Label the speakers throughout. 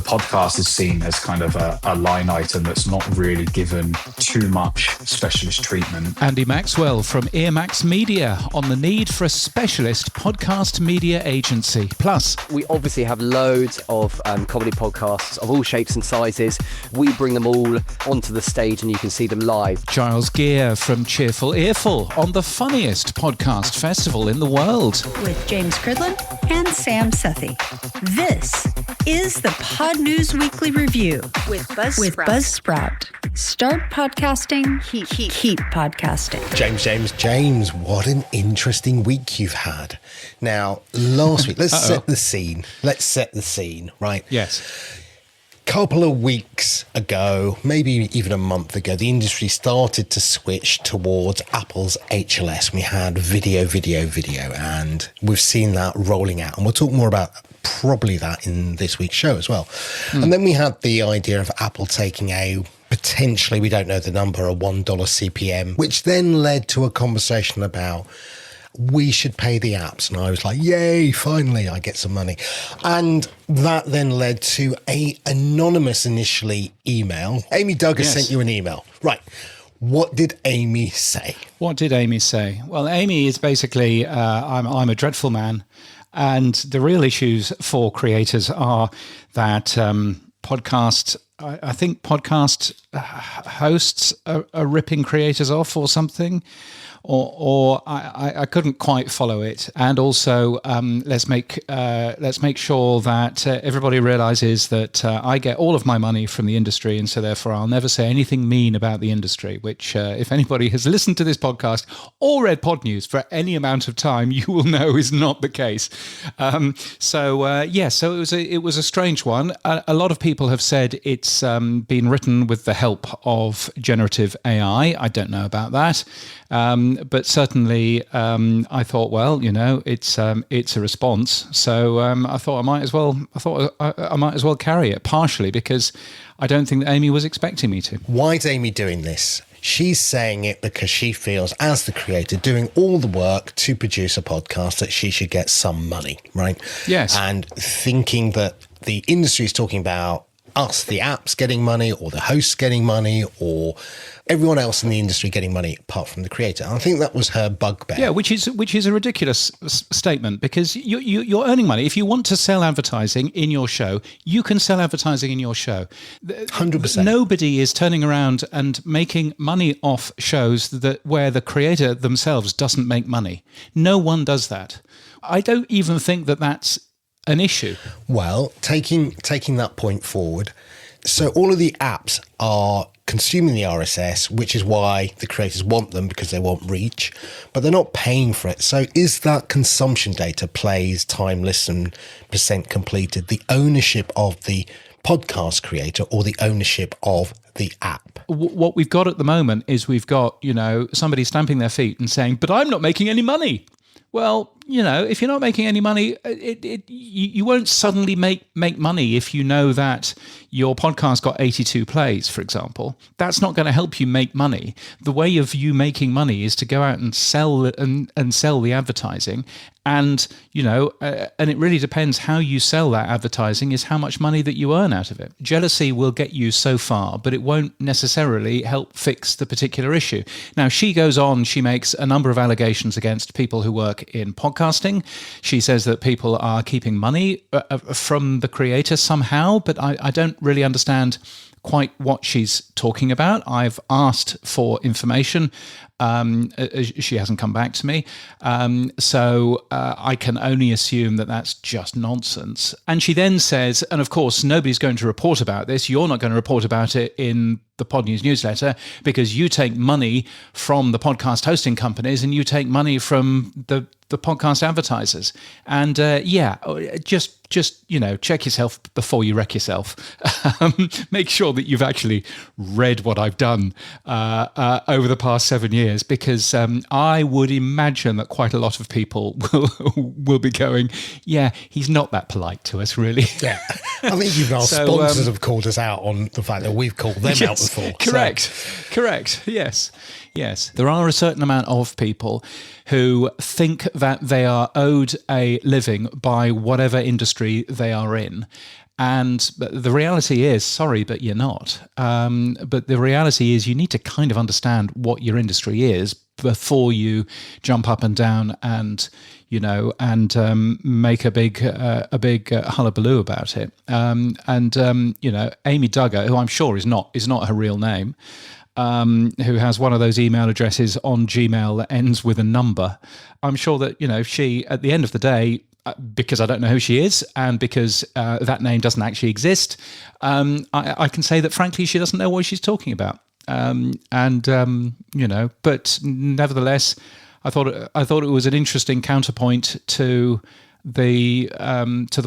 Speaker 1: podcast is seen as kind of a line item that's not really given too much specialist treatment.
Speaker 2: Andy Maxwell from EarMax Media on the need for a specialist podcast media agency. Plus,
Speaker 3: we obviously have loads of comedy podcasts of all shapes and sizes. We bring them all onto the stage and you can see them live.
Speaker 2: Giles Gear from Cheerful Earful on the funniest podcast festival in the world.
Speaker 4: With James Cridland and Sam Sethi. This is the Pod News Weekly Review with Buzzsprout. Start podcasting, keep podcasting.
Speaker 5: James, what an interesting week you've had. Now, last week, let's set the scene, right?
Speaker 2: Yes.
Speaker 5: Couple of weeks ago, maybe even a month ago, the industry started to switch towards Apple's HLS. We had video, and we've seen that rolling out. And we'll talk more about probably that in this week's show as well. And then we had the idea of Apple taking a potentially, we don't know the number, a $1 CPM, which then led to a conversation about we should pay the apps. And I was like, yay, finally, I get some money. And that then led to a anonymous initially email. Amy Duggar sent you an email. Right. What did Amy say?
Speaker 2: What did Amy say? Well, Amy is basically, I'm a dreadful man. And the real issues for creators are that I think podcast hosts are ripping creators off or something. Or I couldn't quite follow it, and also let's make sure that everybody realizes that I get all of my money from the industry, and so therefore I'll never say anything mean about the industry. Which, if anybody has listened to this podcast or read Pod News for any amount of time, you will know is not the case. So it was a strange one. A lot of people have said it's been written with the help of generative AI. I don't know about that. But certainly, I thought, well, it's a response. So I thought I might as well carry it, partially because I don't think that Amy was expecting me to.
Speaker 5: Why is Amy doing this? She's saying it because she feels, as the creator, doing all the work to produce a podcast, that she should get some money, right?
Speaker 2: Yes.
Speaker 5: And thinking that the industry is talking about us, the apps, getting money, or the hosts getting money, or everyone else in the industry getting money apart from the creator. And I think that was her bugbear.
Speaker 2: Yeah, which is a ridiculous statement, because you're earning money. If you want to sell advertising in your show, you can sell advertising in your show.
Speaker 5: 100%.
Speaker 2: Nobody is turning around and making money off shows where the creator themselves doesn't make money. No one does that. I don't even think that that's an issue.
Speaker 5: Well, taking that point forward, so all of the apps are consuming the RSS, which is why the creators want them, because they want reach, but they're not paying for it. So is that consumption data, plays, time listened, percent completed, the ownership of the podcast creator or the ownership of the app?
Speaker 2: What we've got at the moment is we've got, somebody stamping their feet and saying, but I'm not making any money. Well, if you're not making any money, you won't suddenly make money if you know that your podcast got 82 plays, for example. That's not going to help you make money. The way of you making money is to go out and sell the advertising. And, and it really depends how you sell that advertising is how much money that you earn out of it. Jealousy will get you so far, but it won't necessarily help fix the particular issue. Now, she goes on, she makes a number of allegations against people who work in podcasting. She says that people are keeping money from the creator somehow, but I don't really understand quite what she's talking about. I've asked for information. She hasn't come back to me. So I can only assume that that's just nonsense. And she then says, and of course, nobody's going to report about this. You're not going to report about it in the Pod News newsletter because you take money from the podcast hosting companies and you take money from the podcast advertisers. And just check yourself before you wreck yourself. Make sure that you've actually read what I've done over the past 7 years, because I would imagine that quite a lot of people will be going, yeah, he's not that polite to us, really.
Speaker 5: Yeah, I think even our sponsors have called us out on the fact that we've called them out before.
Speaker 2: Correct. Yes. There are a certain amount of people who think that they are owed a living by whatever industry they are in. And the reality is, sorry, but you're not. But the reality is you need to kind of understand what your industry is before you jump up and down and, make a big hullabaloo about it. Amy Duggar, who I'm sure is not her real name, who has one of those email addresses on Gmail that ends with a number. I'm sure that, she, at the end of the day, because I don't know who she is and because that name doesn't actually exist, I can say that, frankly, she doesn't know what she's talking about. But nevertheless, I thought it was an interesting counterpoint to the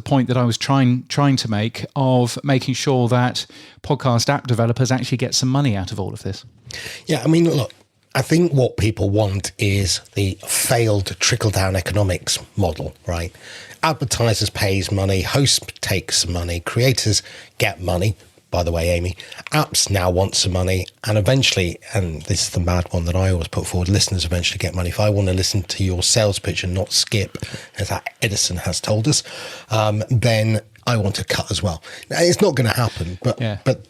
Speaker 2: point that I was trying to make of making sure that podcast app developers actually get some money out of all of this.
Speaker 5: Yeah, I mean, look, I think what people want is the failed trickle-down economics model, right? Advertisers pays money, hosts takes money, creators get money. By the way, Amy, apps now want some money, and eventually, and this is the mad one that I always put forward, listeners eventually get money. If I want to listen to your sales pitch and not skip, as Edison has told us, then I want to cut as well. Now, it's not going to happen, but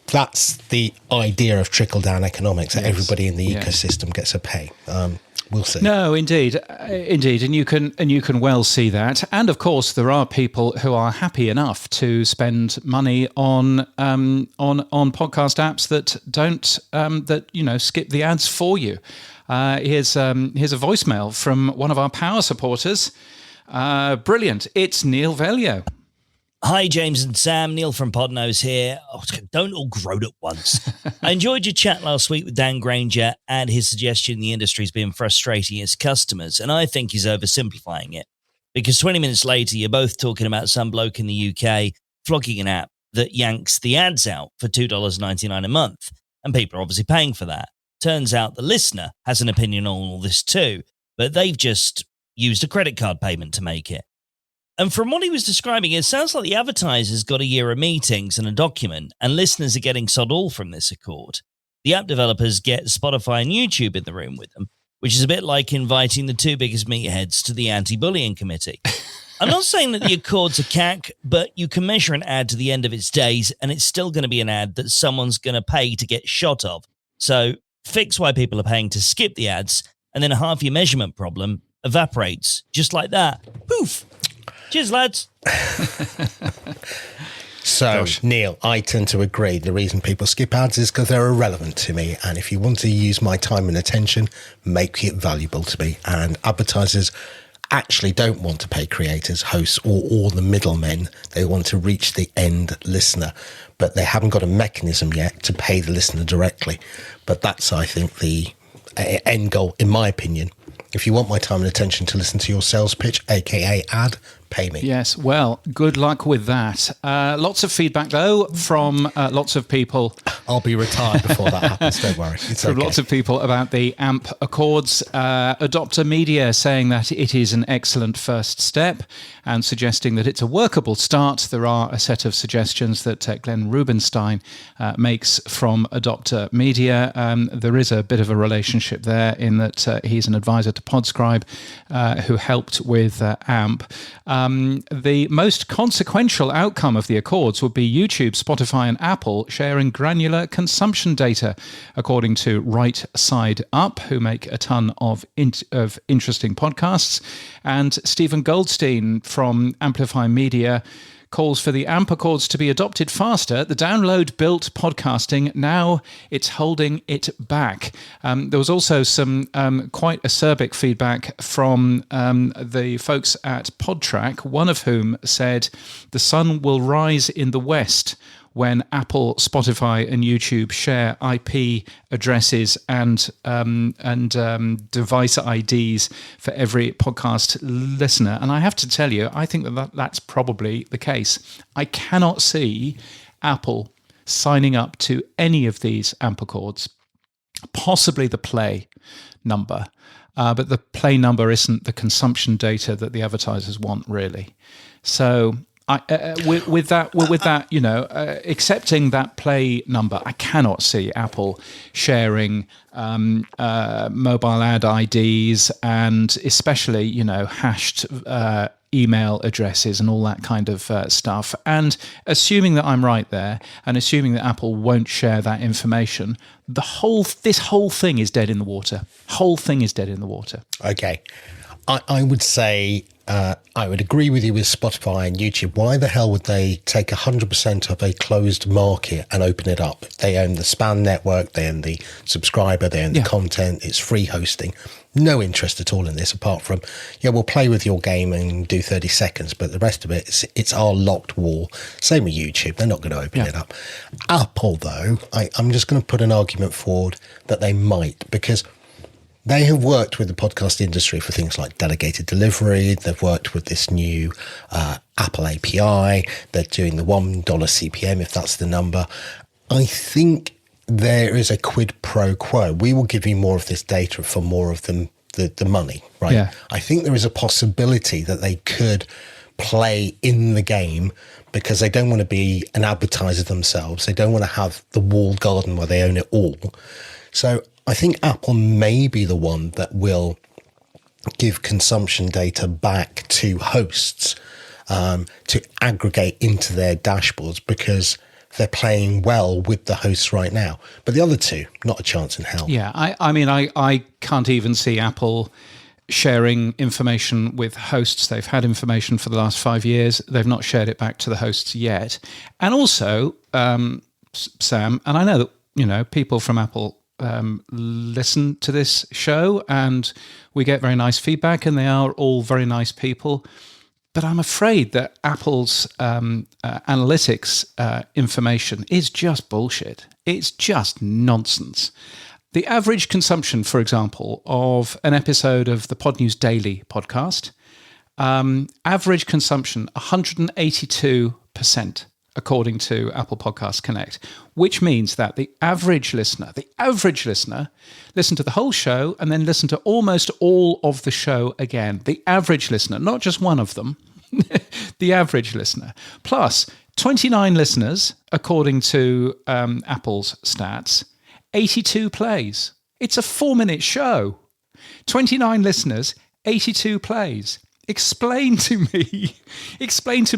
Speaker 5: that's the idea of trickle-down economics, that everybody in the ecosystem gets a pay. We'll see.
Speaker 2: No, indeed, and you can well see that. And of course, there are people who are happy enough to spend money on podcast apps that don't skip the ads for you. Here's a voicemail from one of our power supporters. Brilliant! It's Neal Veglio.
Speaker 6: Hi, James and Sam. Neil from Podnose here. Oh, don't all groan at once. I enjoyed your chat last week with Dan Granger and his suggestion the industry's been frustrating its customers, and I think he's oversimplifying it. Because 20 minutes later, you're both talking about some bloke in the UK flogging an app that yanks the ads out for $2.99 a month, and people are obviously paying for that. Turns out the listener has an opinion on all this too, but they've just used a credit card payment to make it. And from what he was describing, it sounds like the advertisers got a year of meetings and a document, and listeners are getting sod all from this accord. The app developers get Spotify and YouTube in the room with them, which is a bit like inviting the two biggest meatheads to the anti-bullying committee. I'm not saying that the accord's a CAC, but you can measure an ad to the end of its days, and it's still going to be an ad that someone's going to pay to get shot of. So fix why people are paying to skip the ads, and then half your measurement problem evaporates just like that. Poof! Cheers, lads.
Speaker 5: So, Neil, I tend to agree. The reason people skip ads is because they're irrelevant to me. And if you want to use my time and attention, make it valuable to me. And advertisers actually don't want to pay creators, hosts, or all the middlemen. They want to reach the end listener. But they haven't got a mechanism yet to pay the listener directly. But that's, I think, the end goal, in my opinion. If you want my time and attention to listen to your sales pitch, aka ad, pay me.
Speaker 2: Yes, well, good luck with that. Lots of feedback, though, from lots of people.
Speaker 5: I'll be retired before that happens, don't worry. It's
Speaker 2: from
Speaker 5: okay.
Speaker 2: Lots of people about the AMP Accords. Adopter Media saying that it is an excellent first step and suggesting that it's a workable start. There are a set of suggestions that Glenn Rubinstein makes from Adopter Media. There is a bit of a relationship there in that he's an advisor to Podscribe who helped with AMP. The most consequential outcome of the Accords would be YouTube, Spotify and Apple sharing granular consumption data, according to Right Side Up, who make a ton of interesting podcasts. And Stephen Goldstein from Amplify Media calls for the AMP Accords to be adopted faster. The download built podcasting, now it's holding it back. There was also some quite acerbic feedback from the folks at PodTrack, one of whom said the sun will rise in the west when Apple, Spotify, and YouTube share IP addresses and device IDs for every podcast listener. And I have to tell you, I think that's probably the case. I cannot see Apple signing up to any of these AMP Accords, possibly the play number. But the play number isn't the consumption data that the advertisers want, really. So with that, accepting that play number, I cannot see Apple sharing mobile ad IDs and especially, hashed email addresses and all that kind of stuff. And assuming that I'm right there, and assuming that Apple won't share that information, this whole thing is dead in the water. Whole thing is dead in the water.
Speaker 5: Okay. I would say I would agree with you with Spotify and YouTube. Why the hell would they take 100% of a closed market and open it up? They own the span network, they own the subscriber, they own the content, it's free hosting. No interest at all in this, apart from, we'll play with your game and do 30 seconds, but the rest of it, it's our locked wall. Same with YouTube, they're not going to open it up. Apple, though, I'm just going to put an argument forward that they might, because they have worked with the podcast industry for things like delegated delivery. They've worked with this new Apple API. They're doing the $1 CPM, if that's the number. I think there is a quid pro quo. We will give you more of this data for more of the money, right?
Speaker 2: Yeah.
Speaker 5: I think there is a possibility that they could play in the game because they don't want to be an advertiser themselves. They don't want to have the walled garden where they own it all. So I think Apple may be the one that will give consumption data back to hosts to aggregate into their dashboards, because they're playing well with the hosts right now. But the other two, not a chance in hell.
Speaker 2: Yeah, I mean, I can't even see Apple sharing information with hosts. They've had information for the last 5 years. They've not shared it back to the hosts yet. And also, Sam, and I know that, people from Apple listen to this show and we get very nice feedback, and they are all very nice people. But I'm afraid that Apple's analytics information is just bullshit. It's just nonsense. The average consumption, for example, of an episode of the Pod News Daily podcast, average consumption 182%, according to Apple Podcasts Connect, which means that the average listener listened to the whole show and then listened to almost all of the show again. The average listener, not just one of them, the average listener. Plus, 29 listeners, according to Apple's stats, 82 plays. It's a 4-minute show. 29 listeners, 82 plays. Explain to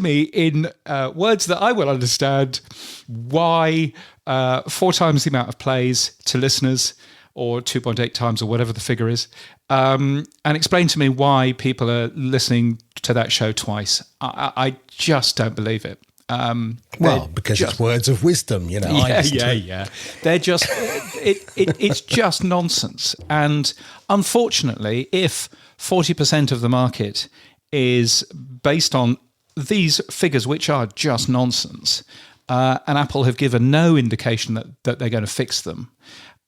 Speaker 2: me in words that I will understand why 4 times the amount of plays to listeners, or 2.8 times, or whatever the figure is, and explain to me why people are listening to that show twice. I just don't believe it.
Speaker 5: Because it's words of wisdom,
Speaker 2: Yeah. They're just it's just nonsense. And unfortunately, if 40% of the market is based on these figures, which are just nonsense, and Apple have given no indication that they're going to fix them,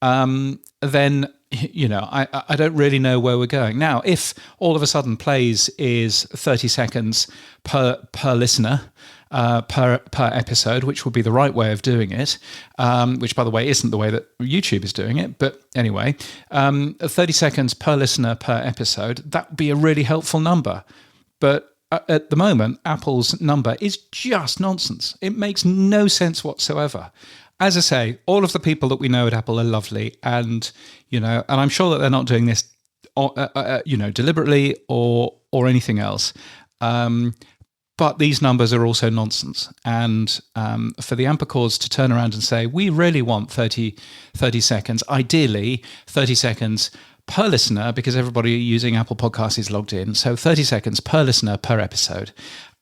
Speaker 2: then I don't really know where we're going. Now, if all of a sudden plays is 30 seconds per listener, per episode, which would be the right way of doing it, which, by the way, isn't the way that YouTube is doing it. But anyway, 30 seconds per listener per episode, that would be a really helpful number. But at the moment, Apple's number is just nonsense. It makes no sense whatsoever. As I say, all of the people that we know at Apple are lovely, and and I'm sure that they're not doing this, deliberately or anything else. But these numbers are also nonsense. And for the Ampercores to turn around and say, we really want 30 seconds, ideally 30 seconds per listener, because everybody using Apple Podcasts is logged in. So 30 seconds per listener per episode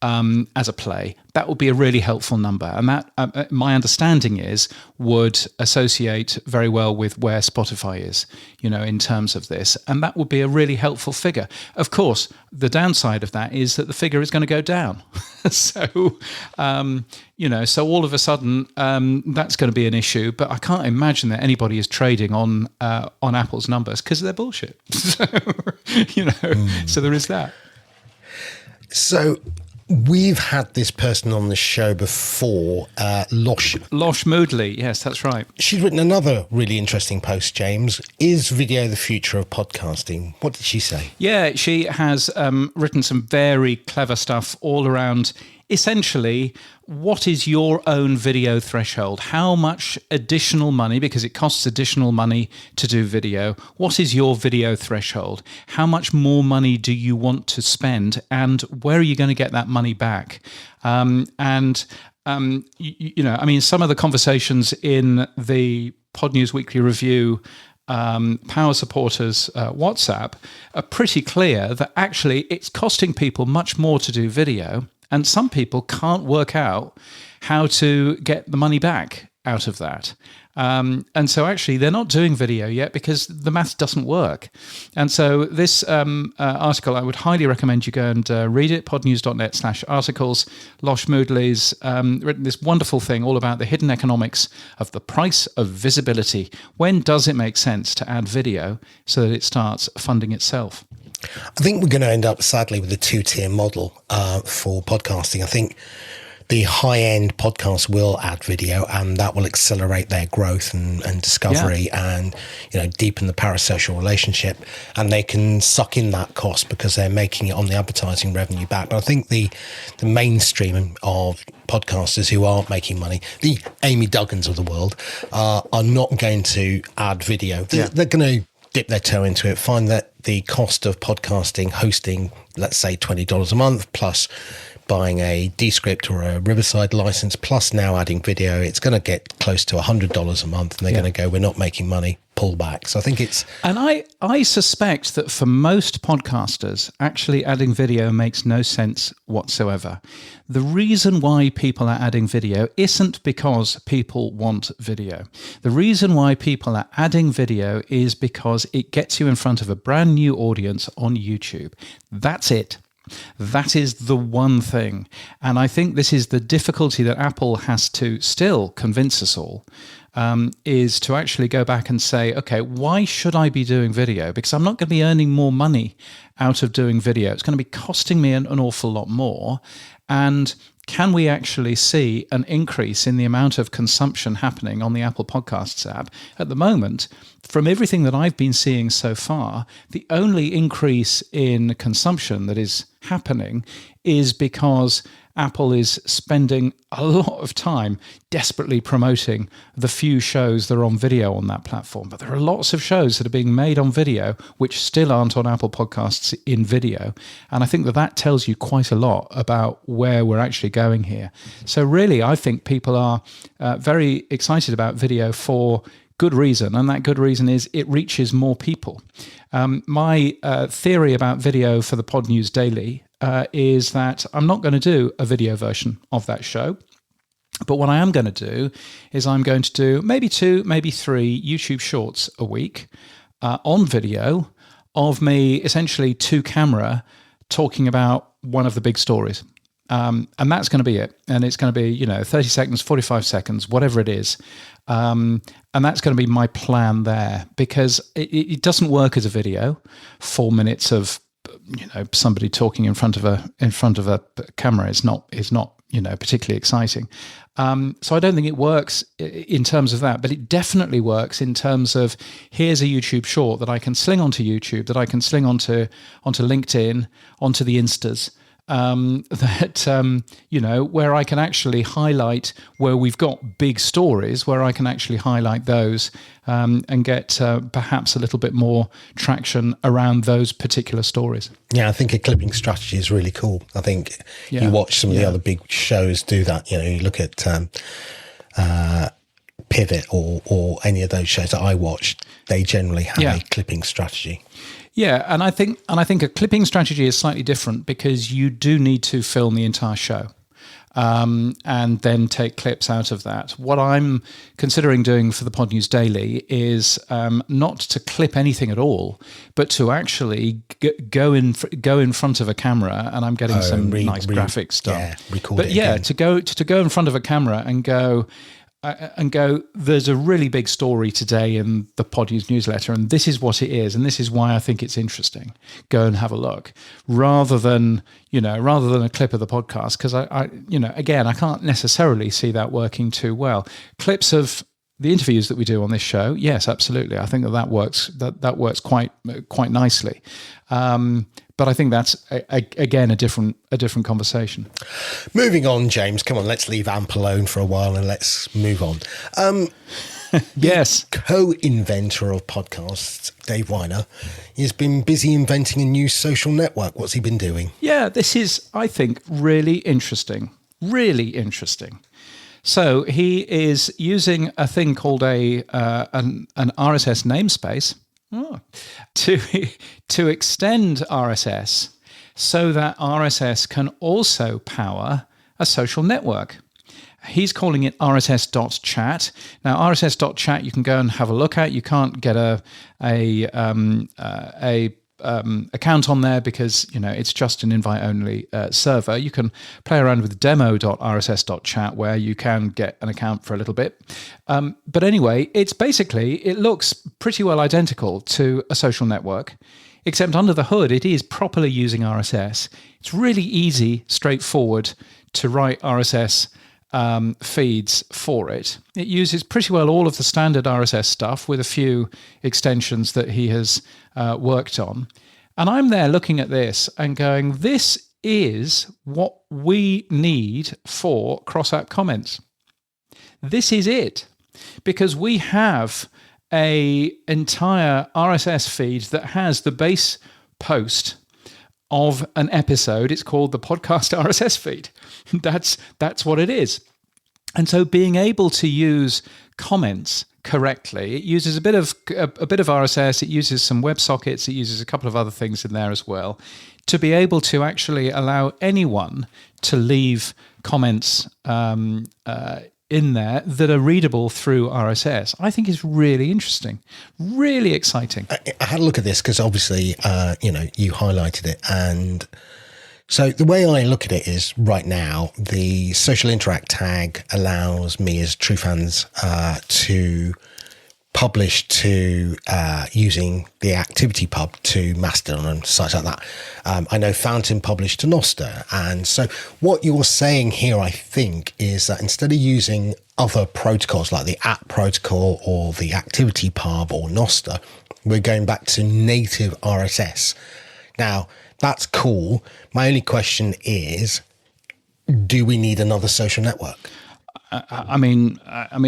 Speaker 2: as a play. That would be a really helpful number. And that, my understanding is, would associate very well with where Spotify is, in terms of this. And that would be a really helpful figure. Of course, the downside of that is that the figure is going to go down. So, so all of a sudden, that's going to be an issue. But I can't imagine that anybody is trading on Apple's numbers, because they're bullshit. So, so there is that.
Speaker 5: So we've had this person on the show before, Losh
Speaker 2: Moodaley. Yes, that's right.
Speaker 5: She's written another really interesting post, James. Is video the future of podcasting? What did she say?
Speaker 2: Yeah, she has written some very clever stuff all around essentially, what is your own video threshold? How much additional money, because it costs additional money to do video, what is your video threshold? How much more money do you want to spend, and where are you going to get that money back? You know, I mean, some of the conversations in the Pod News Weekly Review Power Supporters WhatsApp are pretty clear that actually it's costing people much more to do video, and some people can't work out how to get the money back out of that. And so actually they're not doing video yet because the math doesn't work. And so this article, I would highly recommend you go and read it, podnews.net/articles. Losh Moodaley's written this wonderful thing all about the hidden economics of the price of visibility. When does it make sense to add video so that it starts funding itself?
Speaker 5: I think we're going to end up, sadly, with a two-tier model for podcasting. I think the high-end podcasts will add video, and that will accelerate their growth and discovery, and deepen the parasocial relationship, and they can suck in that cost because they're making it on the advertising revenue back. But I think the mainstream of podcasters who aren't making money, the Amy Duggans of the world, are not going to add video. They're going to dip their toe into it, find that the cost of podcasting, hosting, let's say $20 a month, plus buying a Descript or a Riverside license, plus now adding video, it's going to get close to $100 a month, and they're going to go, we're not making money, pull back. So I think it's...
Speaker 2: And I suspect that for most podcasters, actually adding video makes no sense whatsoever. The reason why people are adding video isn't because people want video. The reason why people are adding video is because it gets you in front of a brand new audience on YouTube. That's it. That is the one thing. And I think this is the difficulty that Apple has to still convince us all, is to actually go back and say, okay, why should I be doing video? Because I'm not going to be earning more money out of doing video. It's going to be costing me an awful lot more. And can we actually see an increase in the amount of consumption happening on the Apple Podcasts app? At the moment, from everything that I've been seeing so far, the only increase in consumption that is happening is because Apple is spending a lot of time desperately promoting the few shows that are on video on that platform. But there are lots of shows that are being made on video which still aren't on Apple Podcasts in video. And I think that tells you quite a lot about where we're actually going here. So really, I think people are very excited about video for good reason, and that good reason is it reaches more people. My theory about video for the Pod News Daily is that I'm not going to do a video version of that show. But what I am going to do is I'm going to do maybe 2, maybe 3 YouTube shorts a week on video of me essentially to camera talking about one of the big stories. And that's going to be it. And it's going to be, 30 seconds, 45 seconds, whatever it is. And that's going to be my plan there, because it doesn't work as a video. 4 minutes of somebody talking in front of a camera is not particularly exciting. So I don't think it works in terms of that, but it definitely works in terms of, here's a YouTube short that I can sling onto YouTube, that I can sling onto LinkedIn, onto the Instas, where I can actually highlight where we've got big stories, where I can actually highlight those and get perhaps a little bit more traction around those particular stories.
Speaker 5: Yeah, I think a clipping strategy is really cool. I think you watch some of the other big shows do that. You look at Pivot or any of those shows that I watched, they generally have a clipping strategy.
Speaker 2: Yeah, and I think a clipping strategy is slightly different, because you do need to film the entire show and then take clips out of that. What I'm considering doing for the Pod News Daily is not to clip anything at all, but to actually go in front of a camera, and I'm getting some nice graphics done.
Speaker 5: Yeah, record
Speaker 2: but
Speaker 5: it
Speaker 2: yeah,
Speaker 5: again.
Speaker 2: to go in front of a camera and go, there's a really big story today in the Pod News newsletter, and this is what it is, and this is why I think it's interesting. Go and have a look, rather than a clip of the podcast, because I can't necessarily see that working too well. Clips of the interviews that we do on this show, yes, absolutely. I think that works. That works quite nicely. But I think that's again a different conversation.
Speaker 5: Moving on, James. Come on, let's leave AMP alone for a while and let's move on.
Speaker 2: Yes.
Speaker 5: Co-inventor of podcasts, Dave Weiner, has been busy inventing a new social network. What's he been doing?
Speaker 2: Yeah, this is, I think, really interesting. Really interesting. So he is using a thing called an RSS namespace to extend RSS so that RSS can also power a social network. He's calling it RSS.chat. Now, RSS.chat you can go and have a look at. You can't get a account on there because it's just an invite-only server. You can play around with demo.rss.chat where you can get an account for a little bit. But anyway, it looks pretty well identical to a social network, except under the hood, it is properly using RSS. It's really easy, straightforward to write RSS feeds for it. It uses pretty well all of the standard RSS stuff with a few extensions that he has worked on. And I'm there looking at this and going, this is what we need for cross-app comments. This is it. Because we have an entire RSS feed that has the base post of an episode. It's called the podcast RSS feed. That's what it is. And so being able to use comments correctly, it uses a bit of RSS, it uses some WebSockets, it uses a couple of other things in there as well, to be able to actually allow anyone to leave comments in there that are readable through RSS, I think is really interesting, really exciting.
Speaker 5: I had a look at this because obviously, you highlighted it. And so the way I look at it is right now, the social interact tag allows me as true fans to publish to using the activity pub to Mastodon and sites like that. I know Fountain published to Nostr. And so what you're saying here, I think, is that instead of using other protocols like the app protocol or the activity pub or Nostr, we're going back to native RSS. Now, that's cool. My only question is, do we need another social network?
Speaker 2: I mean,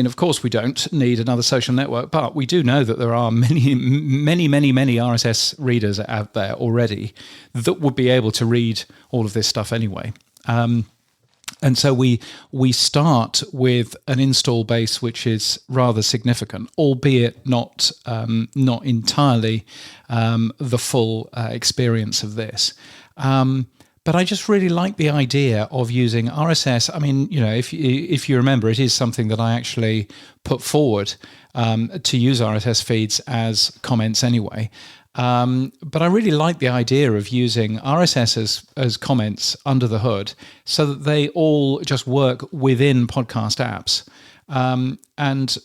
Speaker 2: of course we don't need another social network, but we do know that there are many RSS readers out there already that would be able to read all of this stuff anyway. And so we start with an install base which is rather significant, albeit not entirely the full experience of this. But I just really like the idea of using RSS. I mean, if you remember, it is something that I actually put forward to use RSS feeds as comments anyway. But I really like the idea of using RSS as comments under the hood so that they all just work within podcast apps. And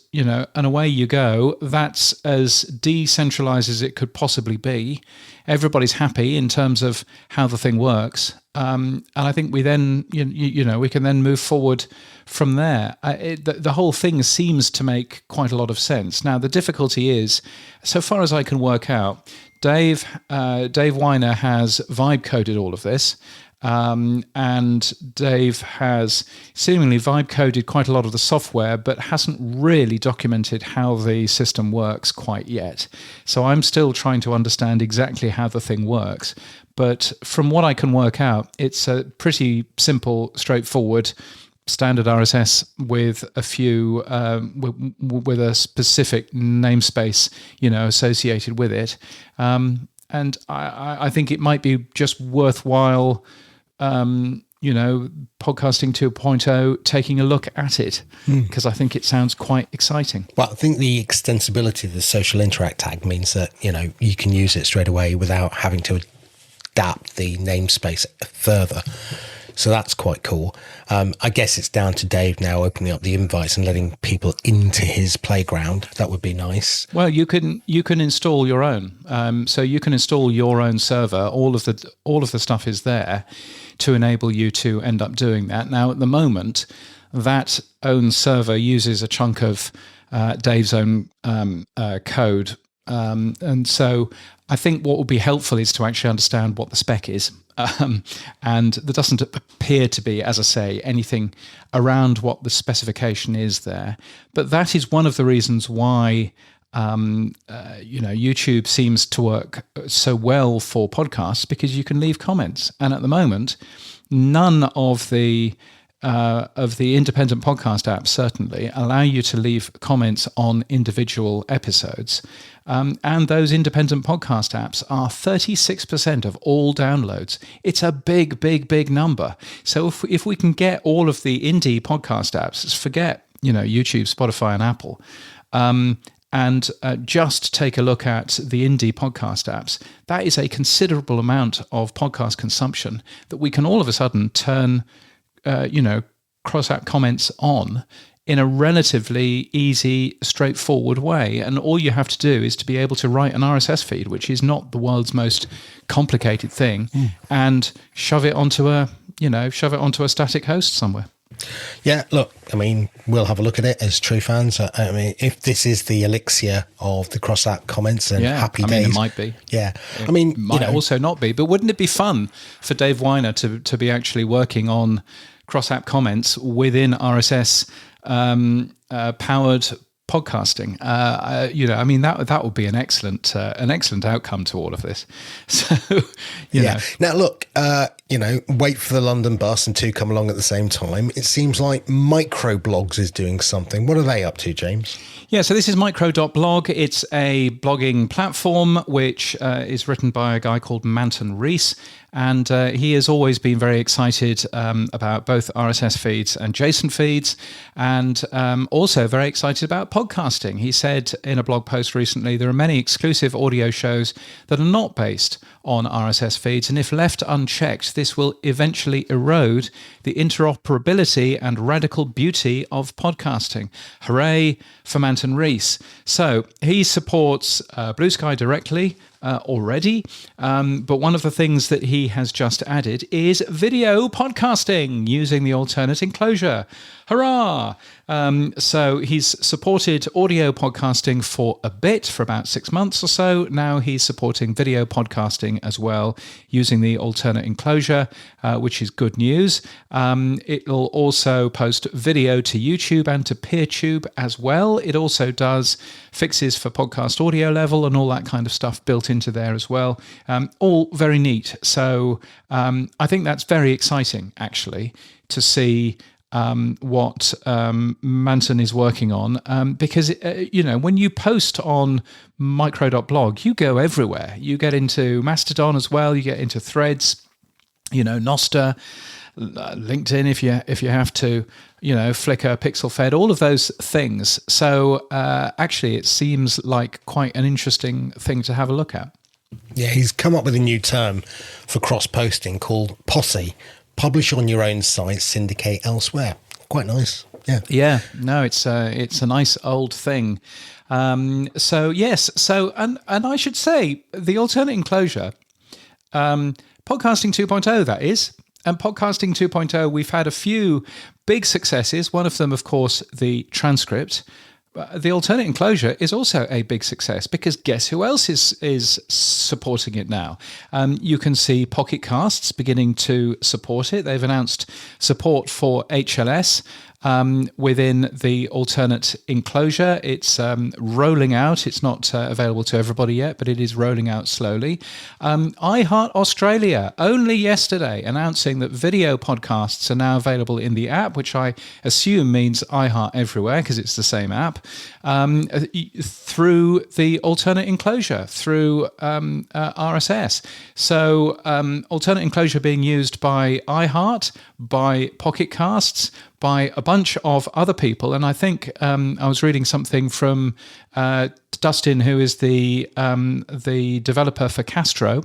Speaker 2: away you go. That's as decentralized as it could possibly be. Everybody's happy in terms of how the thing works. And I think we then, we can then move forward from there. The whole thing seems to make quite a lot of sense. Now, the difficulty is, so far as I can work out, Dave Weiner has vibe coded all of this. And Dave has seemingly vibe coded quite a lot of the software, but hasn't really documented how the system works quite yet. So I'm still trying to understand exactly how the thing works. But from what I can work out, it's a pretty simple, straightforward standard RSS with a few with a specific namespace, associated with it. And I think it might be just worthwhile. Podcasting 2.0, taking a look at it, because I think it sounds quite exciting.
Speaker 5: Well, I think the extensibility of the social interact tag means that, you can use it straight away without having to adapt the namespace further. So that's quite cool. I guess it's down to Dave now opening up the invites and letting people into his playground. That would be nice.
Speaker 2: Well, you can install your own. So you can install your own server. All of the stuff is there to enable you to end up doing that. Now, at the moment, that own server uses a chunk of Dave's own code And so I think what would be helpful is to actually understand what the spec is. And there doesn't appear to be, as I say, anything around what the specification is there. But that is one of the reasons why YouTube seems to work so well for podcasts, because you can leave comments. And at the moment, none of the independent podcast apps certainly allow you to leave comments on individual episodes. And those independent podcast apps are 36% of all downloads. It's a big, big, big number. So if we can get all of the indie podcast apps, forget YouTube, Spotify, and Apple, and just take a look at the indie podcast apps, that is a considerable amount of podcast consumption that we can all of a sudden turn cross-app comments on in a relatively easy, straightforward way. And all you have to do is to be able to write an RSS feed, which is not the world's most complicated thing, and shove it onto a static host somewhere.
Speaker 5: Yeah, look, I mean, we'll have a look at it as true fans. I mean, if this is the elixir of the cross-app comments, then happy days.
Speaker 2: It might be.
Speaker 5: Yeah.
Speaker 2: It
Speaker 5: I mean,
Speaker 2: might also not be. But wouldn't it be fun for Dave Weiner to be actually working on cross-app comments within RSS powered podcasting? That would be an excellent outcome to all of this. So, you know.
Speaker 5: Now, look, wait for the London bus and 2 come along at the same time. It seems like micro.blog is doing something. What are they up to, James?
Speaker 2: Yeah, so this is micro.blog. It's a blogging platform which is written by a guy called Manton Rees. And he has always been very excited about both RSS feeds and JSON feeds, and also very excited about podcasting. He said in a blog post recently, there are many exclusive audio shows that are not based on RSS feeds, and if left unchecked, this will eventually erode the interoperability and radical beauty of podcasting. Hooray for Manton Rees. So he supports Blue Sky directly already, but one of the things that he has just added is video podcasting using the alternate enclosure. Hurrah! So he's supported audio podcasting for a bit, for about 6 months or so. Now he's supporting video podcasting as well using the alternate enclosure, which is good news. It'll also post video to YouTube and to PeerTube as well. It also does fixes for podcast audio level and all that kind of stuff built into there as well. All very neat. So I think that's very exciting, actually, to see what Manton is working on, because when you post on micro.blog, you go everywhere. You get into Mastodon as well. You get into Threads, Nostr, LinkedIn if you have to, Flickr, PixelFed, all of those things. So actually, it seems like quite an interesting thing to have a look at.
Speaker 5: Yeah, he's come up with a new term for cross-posting called Posse. Publish on your own site, syndicate elsewhere. Quite nice. Yeah. Yeah.
Speaker 2: No, it's a nice old thing. So yes. So and I should say the alternate enclosure, podcasting 2.0 that is, and podcasting 2.0 we've had a few big successes. One of them, of course, the transcript. The alternate enclosure is also a big success because guess who else is supporting it now? You can see Pocket Casts beginning to support it. They've announced support for HLS within the alternate enclosure. It's rolling out. It's not available to everybody yet, but it is rolling out slowly. iHeart Australia, only yesterday, announcing that video podcasts are now available in the app, which I assume means iHeart everywhere because it's the same app, through the alternate enclosure, through RSS. So alternate enclosure being used by iHeart, by Pocket Casts, by a bunch of other people. And I think I was reading something from Dustin, who is the developer for Castro,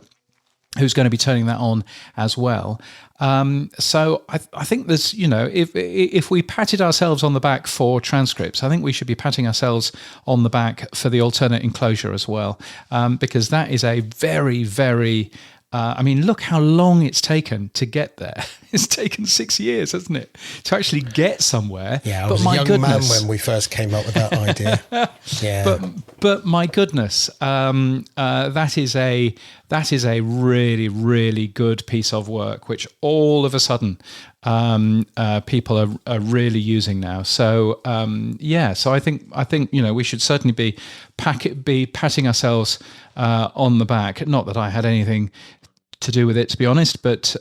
Speaker 2: who's going to be turning that on as well. So I think there's, if we patted ourselves on the back for transcripts, I think we should be patting ourselves on the back for the alternate enclosure as well, because that is a very, very I mean, look how long it's taken to get there. It's taken 6 years, hasn't it, to actually get somewhere?
Speaker 5: Yeah, I
Speaker 2: but
Speaker 5: was
Speaker 2: my
Speaker 5: a young
Speaker 2: goodness,
Speaker 5: man when we first came up with that idea. Yeah.
Speaker 2: But my goodness, that is a really, really good piece of work, which all of a sudden people are really using now. So so I think we should certainly be patting ourselves on the back. Not that I had anything to do with it, to be honest, but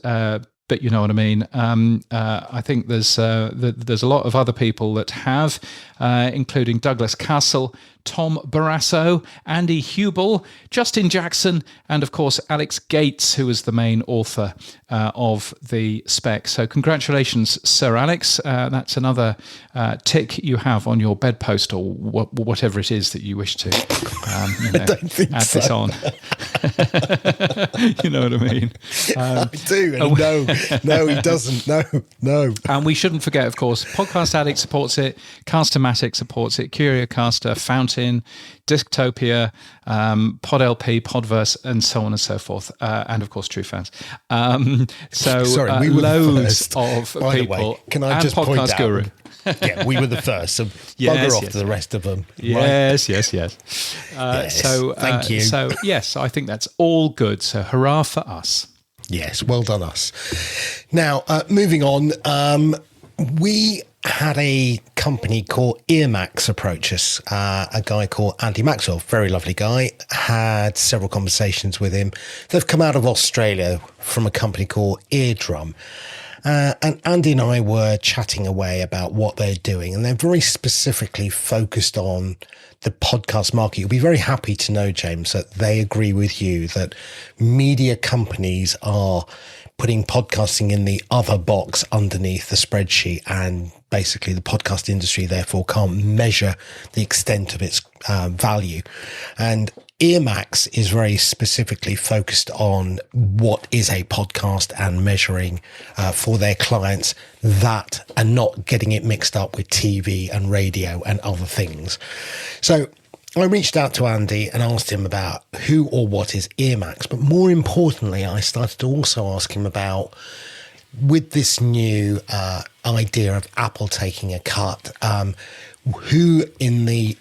Speaker 2: you know what I mean. I think there's a lot of other people that have, including Douglas Castle, Tom Barrasso, Andy Hubel, Justin Jackson, and of course Alex Gates, who was the main author of the spec. So congratulations, Sir Alex. That's another tick you have on your bedpost, or whatever it is that you wish to add this on. You know what I mean?
Speaker 5: I do. And no, he doesn't. No.
Speaker 2: And we shouldn't forget, of course, Podcast Addict supports it, Castamatic supports it, Curiocaster, Fountain, Disctopia, PodLP, Podverse, and so on and so forth, and of course, True Fans.
Speaker 5: Sorry, we were
Speaker 2: loads
Speaker 5: the first.
Speaker 2: of
Speaker 5: By the
Speaker 2: people.
Speaker 5: way, can I
Speaker 2: and
Speaker 5: just point
Speaker 2: Podcast
Speaker 5: out?
Speaker 2: Guru.
Speaker 5: Yeah, we were the first. So
Speaker 2: Yes,
Speaker 5: bugger off
Speaker 2: yes.
Speaker 5: to the rest of them.
Speaker 2: Yes.
Speaker 5: Yes,
Speaker 2: So
Speaker 5: thank you.
Speaker 2: So yes, I think that's all good. So hurrah for us.
Speaker 5: Yes, well done us. Now, moving on, we had a company called EarMax approach us. A guy called Andy Maxwell, very lovely guy, had several conversations with him. They've come out of Australia from a company called Eardrum. And Andy and I were chatting away about what they're doing, and they're very specifically focused on the podcast market. You'll be very happy to know, James, that they agree with you that media companies are putting podcasting in the other box underneath the spreadsheet, and basically the podcast industry therefore can't measure the extent of its value. And EarMax is very specifically focused on what is a podcast and measuring for their clients that, and not getting it mixed up with TV and radio and other things. So I reached out to Andy and asked him about who or what is EarMax, but more importantly, I started to also ask him about, with this new idea of Apple taking a cut, who in the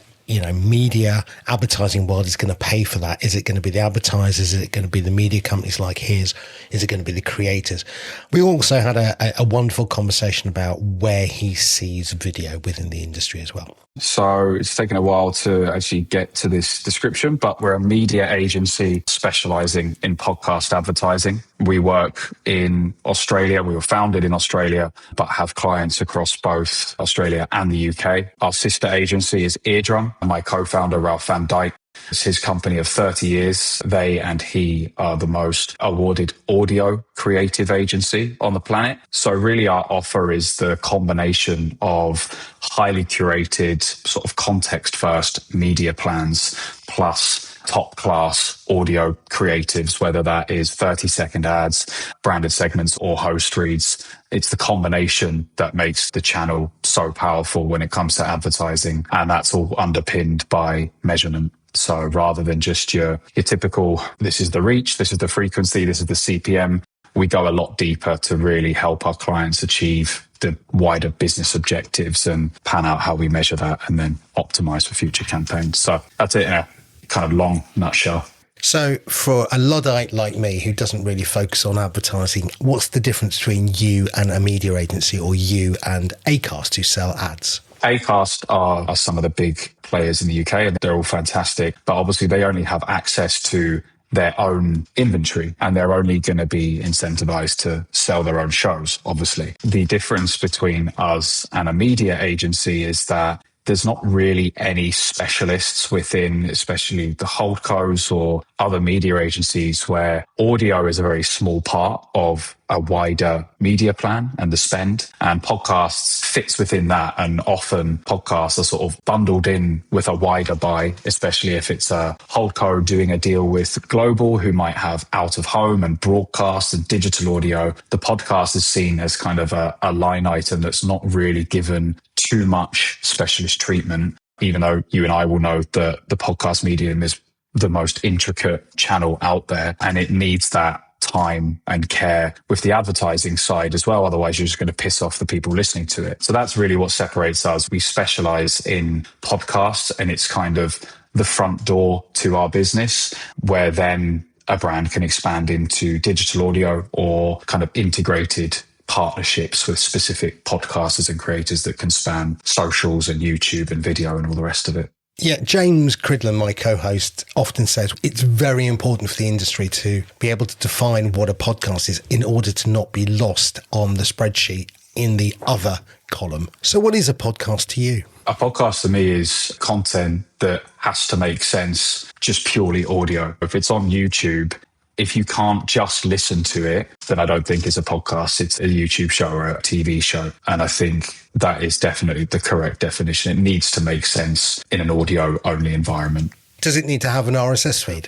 Speaker 5: media advertising world is going to pay for that? Is it going to be the advertisers? Is it going to be the media companies like his? Is it going to be the creators? We also had a wonderful conversation about where he sees video within the industry as well.
Speaker 1: So it's taken a while to actually get to this description, but we're a media agency specializing in podcast advertising. We work in Australia. We were founded in Australia, but have clients across both Australia and the UK. Our sister agency is Eardrum. My co-founder, Ralph Van Dyke, it's his company of 30 years. They and he are the most awarded audio creative agency on the planet. So really our offer is the combination of highly curated, sort of context-first media plans plus top-class audio creatives, whether that is 30-second ads, branded segments, or host reads. It's the combination that makes the channel so powerful when it comes to advertising, and that's all underpinned by measurement. So rather than just your typical, this is the reach, this is the frequency, this is the CPM, we go a lot deeper to really help our clients achieve the wider business objectives and pan out how we measure that and then optimize for future campaigns. So that's it in a kind of long nutshell.
Speaker 5: So for a Luddite like me who doesn't really focus on advertising, what's the difference between you and a media agency, or you and Acast who sell ads?
Speaker 1: Acast are some of the big players in the UK, and they're all fantastic, but obviously they only have access to their own inventory, and they're only going to be incentivized to sell their own shows, obviously. The difference between us and a media agency is that there's not really any specialists within, especially the holdcos or other media agencies, where audio is a very small part of a wider media plan and the spend, and podcasts fits within that. And often podcasts are sort of bundled in with a wider buy, especially if it's a holdco doing a deal with Global, who might have out of home and broadcast and digital audio. The podcast is seen as kind of a line item that's not really given too much specialist treatment, even though you and I will know that the podcast medium is the most intricate channel out there, and it needs that time and care with the advertising side as well. Otherwise, you're just going to piss off the people listening to it. So that's really what separates us. We specialize in podcasts, and it's kind of the front door to our business, where then a brand can expand into digital audio or kind of integrated partnerships with specific podcasters and creators that can span socials and YouTube and video and all the rest of it.
Speaker 5: Yeah, James Cridland, my co-host, often says it's very important for the industry to be able to define what a podcast is in order to not be lost on the spreadsheet in the other column. So what is a podcast to you?
Speaker 1: A podcast to me is content that has to make sense, just purely audio. If it's on YouTube, if you can't just listen to it, then I don't think it's a podcast. It's a YouTube show or a TV show. And I think that is definitely the correct definition. It needs to make sense in an audio-only environment.
Speaker 5: Does it need to have an RSS feed?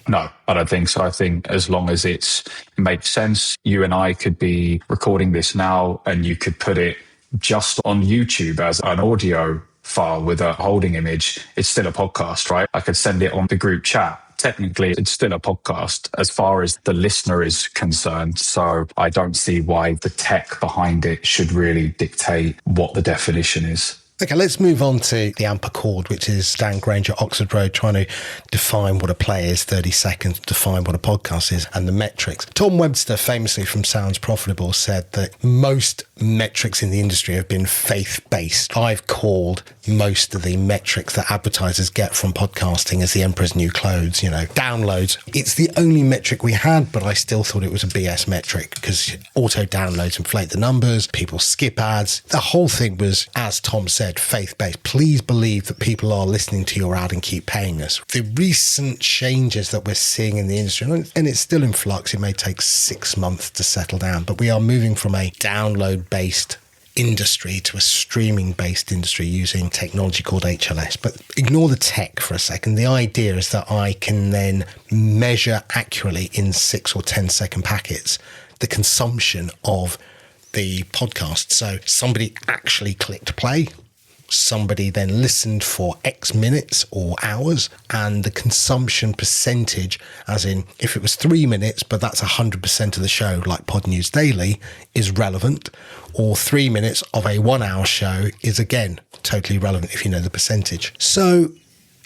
Speaker 1: No, I don't think so. I think as long as it makes sense, you and I could be recording this now and you could put it just on YouTube as an audio file with a holding image. It's still a podcast, right? I could send it on the group chat. Technically, it's still a podcast as far as the listener is concerned. So I don't see why the tech behind it should really dictate what the definition is.
Speaker 5: Okay, let's move on to the AMP Accord, which is Dan Granger, Oxford Road, trying to define what a play is, 30 seconds, define what a podcast is, and the metrics. Tom Webster, famously from Sounds Profitable, said that most metrics in the industry have been faith-based. I've called most of the metrics that advertisers get from podcasting as the emperor's new clothes, downloads. It's the only metric we had, but I still thought it was a BS metric because auto downloads inflate the numbers, people skip ads. The whole thing was, as Tom said, faith-based. Please believe that people are listening to your ad and keep paying us. The recent changes that we're seeing in the industry, and it's still in flux, it may take 6 months to settle down, but we are moving from a download-based industry to a streaming-based industry using technology called HLS. But ignore the tech for a second. The idea is that I can then measure accurately in 6 or 10 second packets the consumption of the podcast. So somebody actually clicked play, somebody then listened for X minutes or hours, and the consumption percentage, as in if it was 3 minutes, but that's 100% of the show, like Pod News Daily, is relevant, or 3 minutes of a 1 hour show is again totally relevant if you know the percentage. So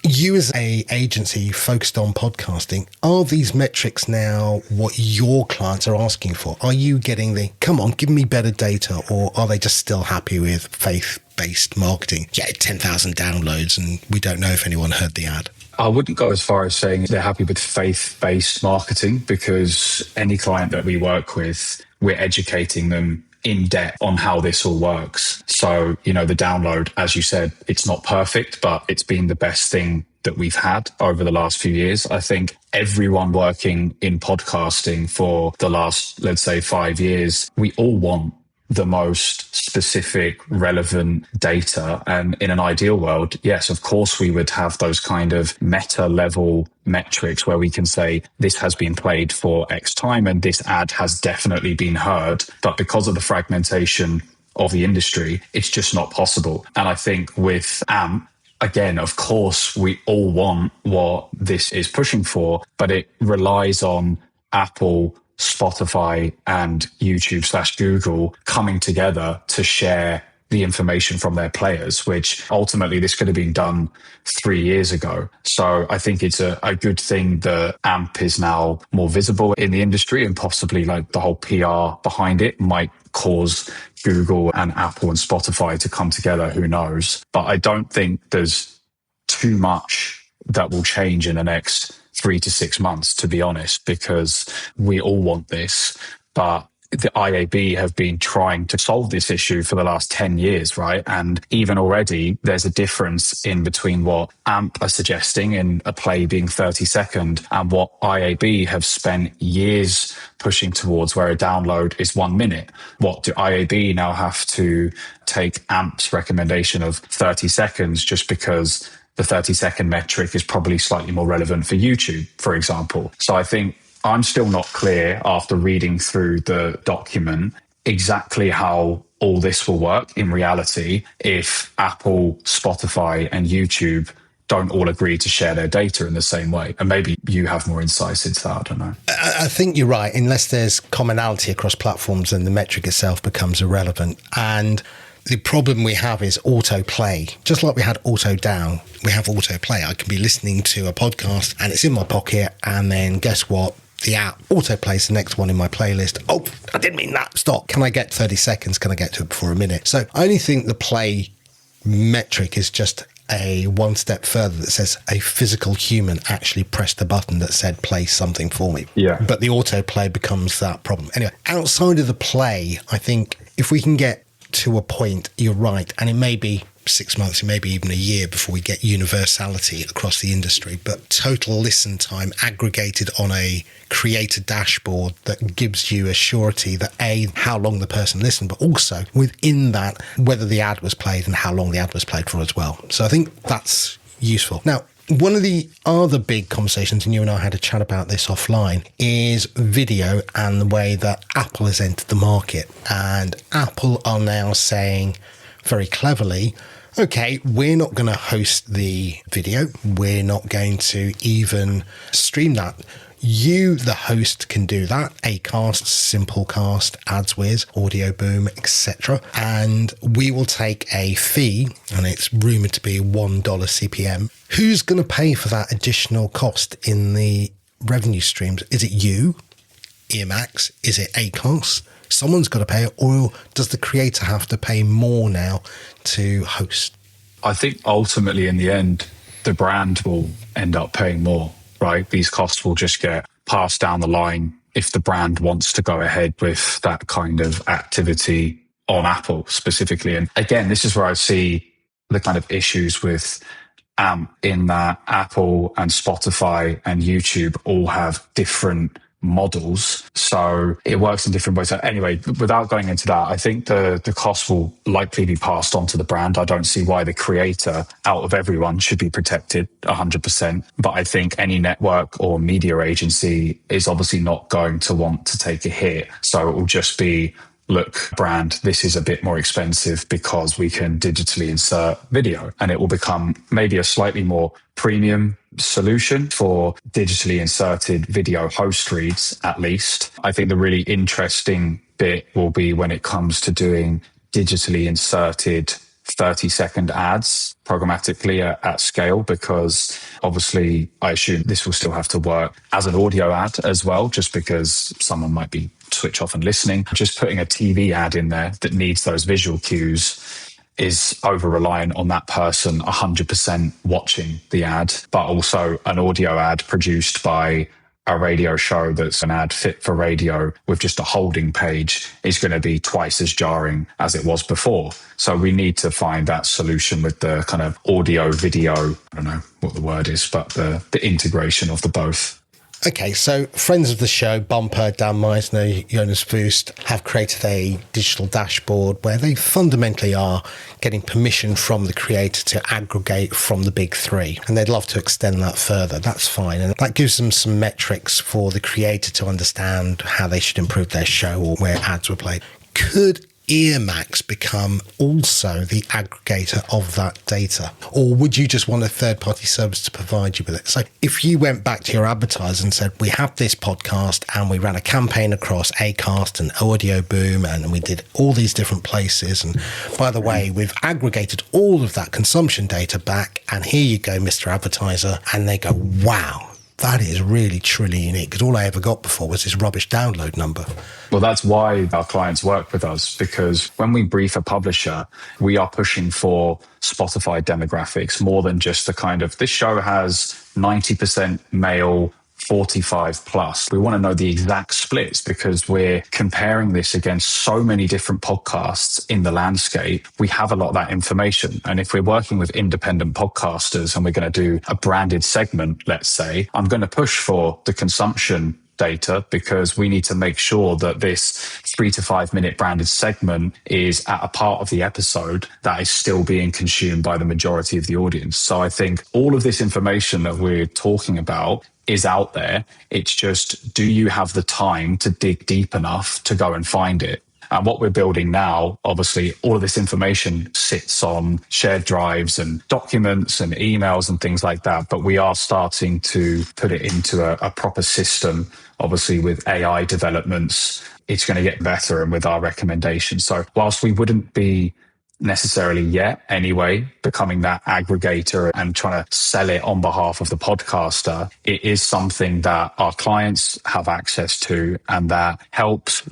Speaker 5: you as a agency focused on podcasting, are these metrics now what your clients are asking for? Are you getting the, come on, give me better data, or are they just still happy with faith-based marketing? Yeah, 10,000 downloads and we don't know if anyone heard the ad.
Speaker 1: I wouldn't go as far as saying they're happy with faith-based marketing, because any client that we work with, we're educating them in depth on how this all works. So, the download, as you said, it's not perfect, but it's been the best thing that we've had over the last few years. I think everyone working in podcasting for the last, let's say, 5 years, we all want the most specific, relevant data. And in an ideal world, yes, of course, we would have those kind of meta level metrics where we can say this has been played for X time and this ad has definitely been heard. But because of the fragmentation of the industry, it's just not possible. And I think with AMP, again, of course, we all want what this is pushing for, but it relies on Apple, Spotify and YouTube/Google coming together to share the information from their players, which ultimately this could have been done 3 years ago. So I think it's a good thing that AMP is now more visible in the industry, and possibly like the whole PR behind it might cause Google and Apple and Spotify to come together. Who knows? But I don't think there's too much that will change in the next 3 to 6 months, to be honest, because we all want this. But the IAB have been trying to solve this issue for the last 10 years, right? And even already there's a difference in between what AMP are suggesting in a play being 30 second and what IAB have spent years pushing towards, where a download is 1 minute. What do IAB now have to take AMP's recommendation of 30 seconds just because the 30-second metric is probably slightly more relevant for YouTube, for example? So I think I'm still not clear after reading through the document exactly how all this will work in reality if Apple, Spotify and YouTube don't all agree to share their data in the same way. And maybe you have more insights into that, I don't know.
Speaker 5: I think you're right. Unless there's commonality across platforms, then the metric itself becomes irrelevant. And the problem we have is autoplay. Just like we had auto down, we have autoplay. I can be listening to a podcast and it's in my pocket, and then guess what? The app autoplays the next one in my playlist. Oh, I didn't mean that. Stop. Can I get 30 seconds? Can I get to it before a minute? So I only think the play metric is just a one step further that says a physical human actually pressed the button that said play something for me.
Speaker 1: Yeah.
Speaker 5: But the autoplay becomes that problem. Anyway, outside of the play, I think if we can get to a point, you're right, and it may be 6 months, it may be even a year before we get universality across the industry, but total listen time aggregated on a creator dashboard that gives you a surety that A, how long the person listened, but also within that, whether the ad was played and how long the ad was played for as well. So I think that's useful. Now, one of the other big conversations, and you and I had a chat about this offline, is video and the way that Apple has entered the market. And Apple are now saying very cleverly, okay, we're not going to host the video. We're not going to even stream that. You, the host, can do that. Acast, Simplecast, AdsWiz, Audio Boom, etc. And we will take a fee, and it's rumored to be $1 CPM. Who's going to pay for that additional cost in the revenue streams? Is it you, EarMax? Is it Acast? Someone's got to pay it, or does the creator have to pay more now to host?
Speaker 1: I think ultimately in the end, the brand will end up paying more, right? These costs will just get passed down the line if the brand wants to go ahead with that kind of activity on Apple specifically. And again, this is where I see the kind of issues with AMP, in that Apple and Spotify and YouTube all have different models, so it works in different ways. So anyway, without going into that, I think the cost will likely be passed on to the brand. I don't see why the creator out of everyone should be protected 100%, but I think any network or media agency is obviously not going to want to take a hit. So it will just be, look, brand, this is a bit more expensive because we can digitally insert video, and it will become maybe a slightly more premium solution for digitally inserted video host reads, at least. I think the really interesting bit will be when it comes to doing digitally inserted 30-second ads programmatically at scale, because obviously I assume this will still have to work as an audio ad as well, just because someone might be switch off and listening. Just putting a TV ad in there that needs those visual cues is over reliant on that person 100% watching the ad, but also an audio ad produced by a radio show that's an ad fit for radio with just a holding page is going to be twice as jarring as it was before. So we need to find that solution with the kind of audio video, I don't know what the word is, but the integration of the both.
Speaker 5: Okay, so friends of the show, Bumper, Dan Meisner, Jonas Fust, have created a digital dashboard where they fundamentally are getting permission from the creator to aggregate from the big three. And they'd love to extend that further. That's fine. And that gives them some metrics for the creator to understand how they should improve their show or where ads were played. Could EarMax become also the aggregator of that data? Or would you just want a third-party service to provide you with it? So if you went back to your advertiser and said, we have this podcast and we ran a campaign across Acast and Audio Boom and we did all these different places, and by the way, we've aggregated all of that consumption data back, and here you go, Mr. Advertiser, and they go, wow, that is really, truly unique, because all I ever got before was this rubbish download number.
Speaker 1: Well, that's why our clients work with us, because when we brief a publisher, we are pushing for Spotify demographics more than just the kind of, this show has 90% male, 45 plus. We want to know the exact splits, because we're comparing this against so many different podcasts in the landscape. We have a lot of that information. And if we're working with independent podcasters and we're going to do a branded segment, let's say, I'm going to push for the consumption data, because we need to make sure that this 3 to 5 minute branded segment is at a part of the episode that is still being consumed by the majority of the audience. So I think all of this information that we're talking about is out there. It's just, do you have the time to dig deep enough to go and find it? And what we're building now, obviously, all of this information sits on shared drives and documents and emails and things like that. But we are starting to put it into a proper system. Obviously, with AI developments, it's going to get better, and with our recommendations. So whilst we wouldn't be necessarily yet anyway becoming that aggregator and trying to sell it on behalf of the podcaster, it is something that our clients have access to, and that helps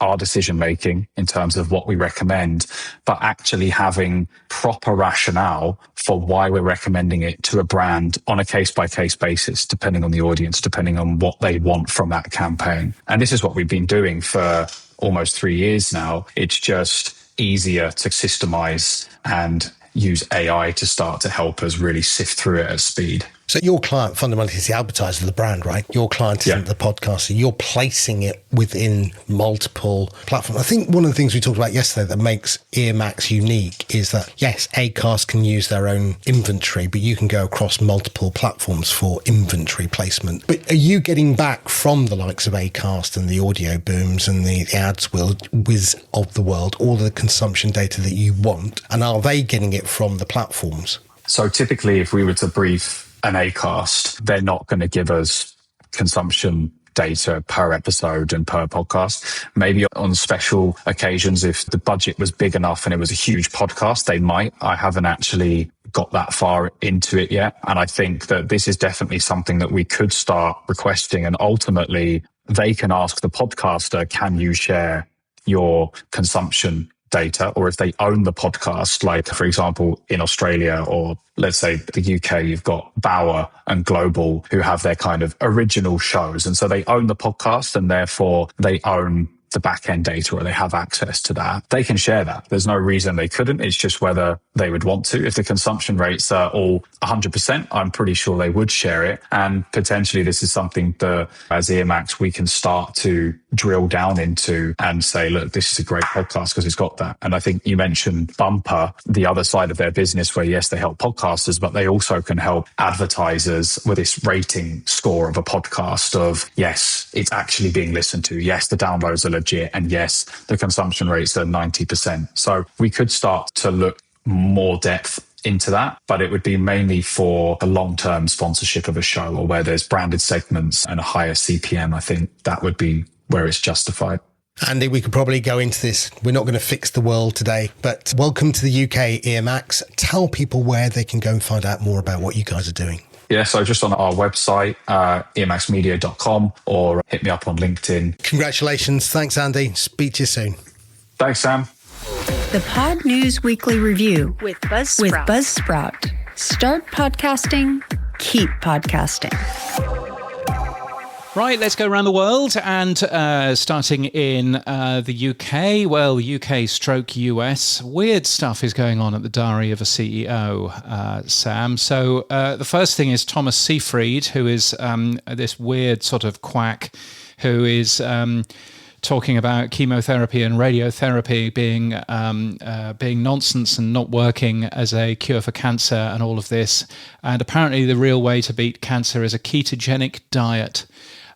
Speaker 1: our decision making in terms of what we recommend, but actually having proper rationale for why we're recommending it to a brand on a case by case basis, depending on the audience, depending on what they want from that campaign. And this is what we've been doing for almost 3 years now. It's just easier to systemize and use AI to start to help us really sift through it at speed.
Speaker 5: So your client fundamentally is the advertiser of the brand, right? Your client isn't the podcaster. You're placing it within multiple platforms. I think one of the things we talked about yesterday that makes EarMax unique is that, yes, Acast can use their own inventory, but you can go across multiple platforms for inventory placement. But are you getting back from the likes of Acast and the Audio Booms and the AdsWiz of the world all the consumption data that you want? And are they getting it from the platforms?
Speaker 1: So typically, if we were to brief an Acast, they're not going to give us consumption data per episode and per podcast. Maybe on special occasions, if the budget was big enough and it was a huge podcast, they might. I haven't actually got that far into it yet. And I think that this is definitely something that we could start requesting. And ultimately, they can ask the podcaster, can you share your consumption data? Or if they own the podcast, like, for example, in Australia, or let's say the UK, you've got Bauer and Global who have their kind of original shows. And so they own the podcast, and therefore they own the back end data, or they have access to that. They can share that. There's no reason they couldn't. It's just whether they would want to. If the consumption rates are all 100%, I'm pretty sure they would share it. And potentially this is something that as EarMax, we can start to drill down into and say, look, this is a great podcast because it's got that. And I think you mentioned Bumper, the other side of their business, where yes, they help podcasters, but they also can help advertisers with this rating score of a podcast of, yes, it's actually being listened to. Yes, the downloads are legit. And yes, the consumption rates are 90%. So we could start to look more depth into that, but it would be mainly for a long-term sponsorship of a show, or where there's branded segments and a higher CPM. I think that would be where it's justified.
Speaker 5: Andy, we could probably go into this. We're not going to fix the world today, but welcome to the UK, EarMax. Tell people where they can go and find out more about what you guys are doing.
Speaker 1: Yeah, so just on our website, earmaxmedia.com, or hit me up on LinkedIn.
Speaker 5: Congratulations. Thanks, Andy. Speak to you soon.
Speaker 1: Thanks, Sam.
Speaker 4: The Pod News Weekly Review with Buzzsprout. Start podcasting, keep podcasting.
Speaker 2: Right, let's go around the world, and starting in the UK, well, UK stroke US, weird stuff is going on at the Diary of a CEO, Sam. So the first thing is Thomas Seyfried, who is this weird sort of quack who is talking about chemotherapy and radiotherapy being nonsense and not working as a cure for cancer and all of this. And apparently the real way to beat cancer is a ketogenic diet.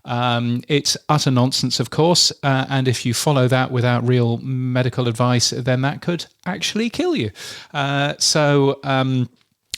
Speaker 2: It's utter nonsense, of course, and if you follow that without real medical advice, then that could actually kill you. So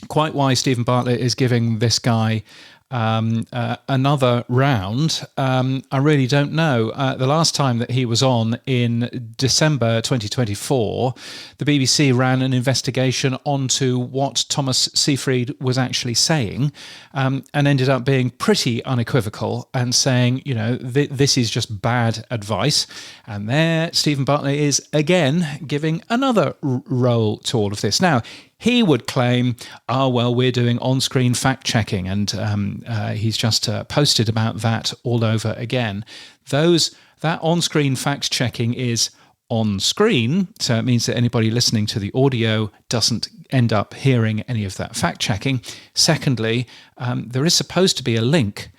Speaker 2: quite why Stephen Bartlett is giving this guy another round, I really don't know. The last time that he was on in December 2024, the BBC ran an investigation onto what Thomas Seyfried was actually saying, and ended up being pretty unequivocal and saying, you know, this is just bad advice. And there Stephen Bartlett is again giving another role to all of this. Now, he would claim, oh, well, we're doing on-screen fact-checking, and he's just posted about that all over again. That on-screen fact-checking is on-screen, so it means that anybody listening to the audio doesn't end up hearing any of that fact-checking. Secondly, there is supposed to be a link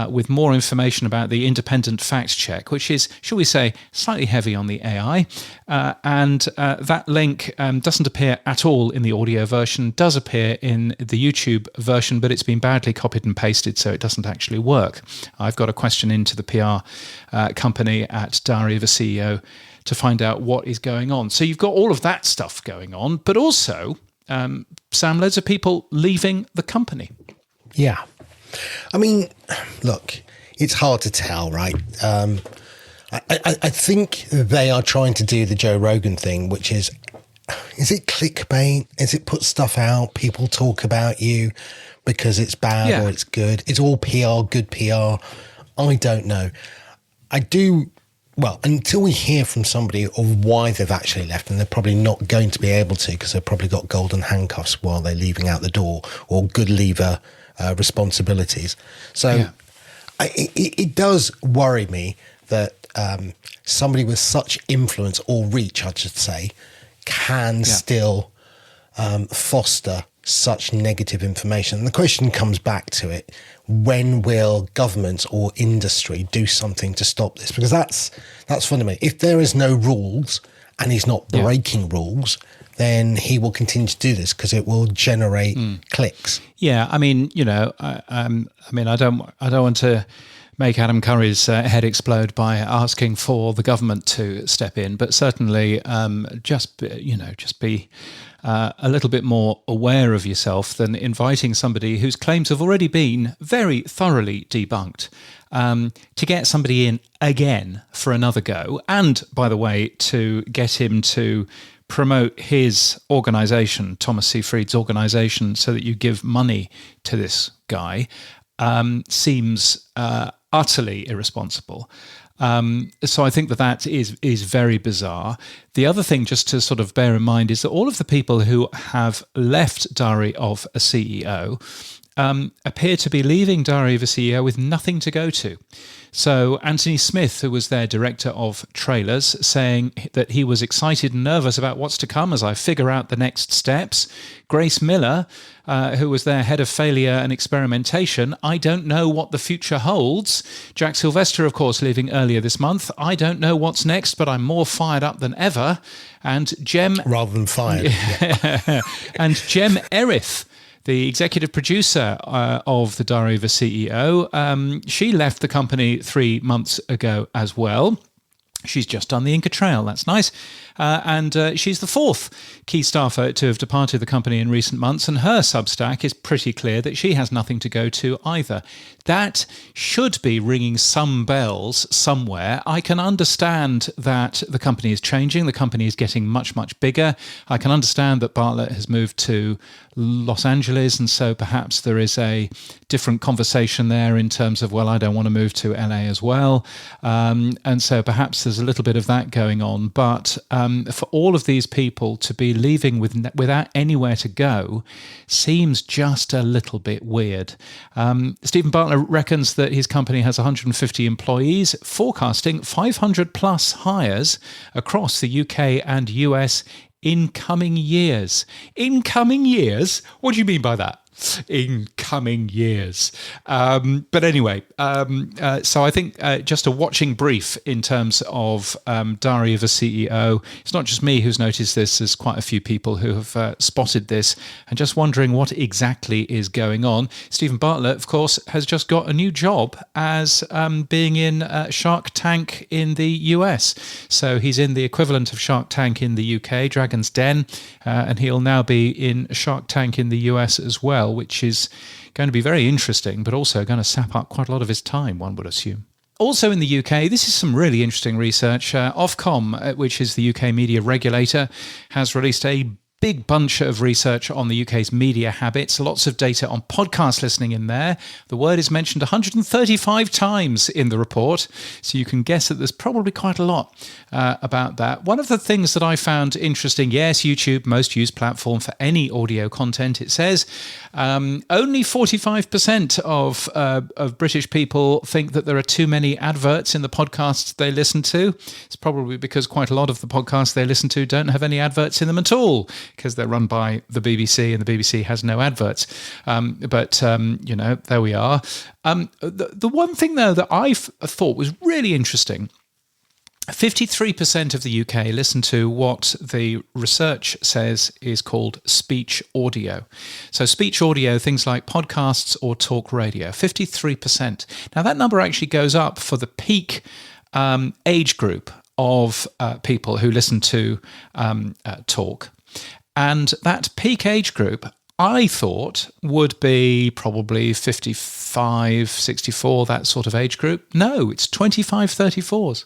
Speaker 2: with more information about the independent fact check, which is, shall we say, slightly heavy on the AI. And that link doesn't appear at all in the audio version, does appear in the YouTube version, but it's been badly copied and pasted, so it doesn't actually work. I've got a question into the PR company at Diary of a CEO to find out what is going on. So you've got all of that stuff going on, but also, Sam, loads of people leaving the company.
Speaker 5: Yeah. I mean, look, it's hard to tell, right? I think they are trying to do the Joe Rogan thing, which is it clickbait? Is it put stuff out? People talk about you because it's bad or it's good. It's all PR, good PR. I don't know. Well, until we hear from somebody of why they've actually left, and they're probably not going to be able to because they've probably got golden handcuffs while they're leaving out the door, or good leaver responsibilities. So it does worry me that somebody with such influence or reach, I should say, can still foster such negative information. And the question comes back to it: when will government or industry do something to stop this? Because that's fundamental. If there is no rules and he's not breaking rules, then he will continue to do this because it will generate clicks.
Speaker 2: Yeah, I mean, I don't want to make Adam Curry's head explode by asking for the government to step in, but certainly just be a little bit more aware of yourself than inviting somebody whose claims have already been very thoroughly debunked to get somebody in again for another go. And, by the way, to get him to promote his organisation, Thomas C. Fried's organisation, so that you give money to this guy seems utterly irresponsible. So I think that is very bizarre. The other thing just to sort of bear in mind is that all of the people who have left Diary of a CEO appear to be leaving Diary of a CEO with nothing to go to. So Anthony Smith, who was their director of trailers, saying that he was excited and nervous about what's to come as I figure out the next steps. Grace Miller, who was their head of failure and experimentation, I don't know what the future holds. Jack Sylvester, of course, leaving earlier this month. I don't know what's next, but I'm more fired up than ever. And Jem...
Speaker 5: Rather than fired.
Speaker 2: And Jem Erith, the executive producer of the Diary of a CEO, she left the company 3 months ago as well. She's just done the Inca Trail. That's nice. And she's the fourth key staffer to have departed the company in recent months, and her Substack is pretty clear that she has nothing to go to either. That should be ringing some bells somewhere. I can understand that the company is changing. The company is getting much, much bigger. I can understand that Bartlett has moved to Los Angeles, and so perhaps there is a different conversation there in terms of, well, I don't want to move to LA as well. And so perhaps there's a little bit of that going on. But for all of these people to be leaving without anywhere to go seems just a little bit weird. Stephen Bartlett reckons that his company has 150 employees, forecasting 500 plus hires across the UK and US in coming years. In coming years? What do you mean by that? In coming years. But anyway, so I think just a watching brief in terms of Diary of a CEO. It's not just me who's noticed this. There's quite a few people who have spotted this and just wondering what exactly is going on. Stephen Bartlett, of course, has just got a new job as being in Shark Tank in the US. So he's in the equivalent of Shark Tank in the UK, Dragon's Den, and he'll now be in Shark Tank in the US as well, which is going to be very interesting, but also going to sap up quite a lot of his time, one would assume. Also in the UK, this is some really interesting research. Ofcom, which is the UK media regulator, has released a big bunch of research on the UK's media habits, lots of data on podcast listening in there. The word is mentioned 135 times in the report, so you can guess that there's probably quite a lot about that. One of the things that I found interesting, yes, YouTube, most used platform for any audio content, it says, only 45% of British people think that there are too many adverts in the podcasts they listen to. It's probably because quite a lot of the podcasts they listen to don't have any adverts in them at all. because they're run by the BBC and the BBC has no adverts. But there we are. The one thing, though, that I thought was really interesting, 53% of the UK listen to what the research says is called speech audio. So speech audio, things like podcasts or talk radio, 53%. Now that number actually goes up for the peak age group of people who listen to talk. And that peak age group, I thought, would be probably 55, 64, that sort of age group. No, it's 25, 34s.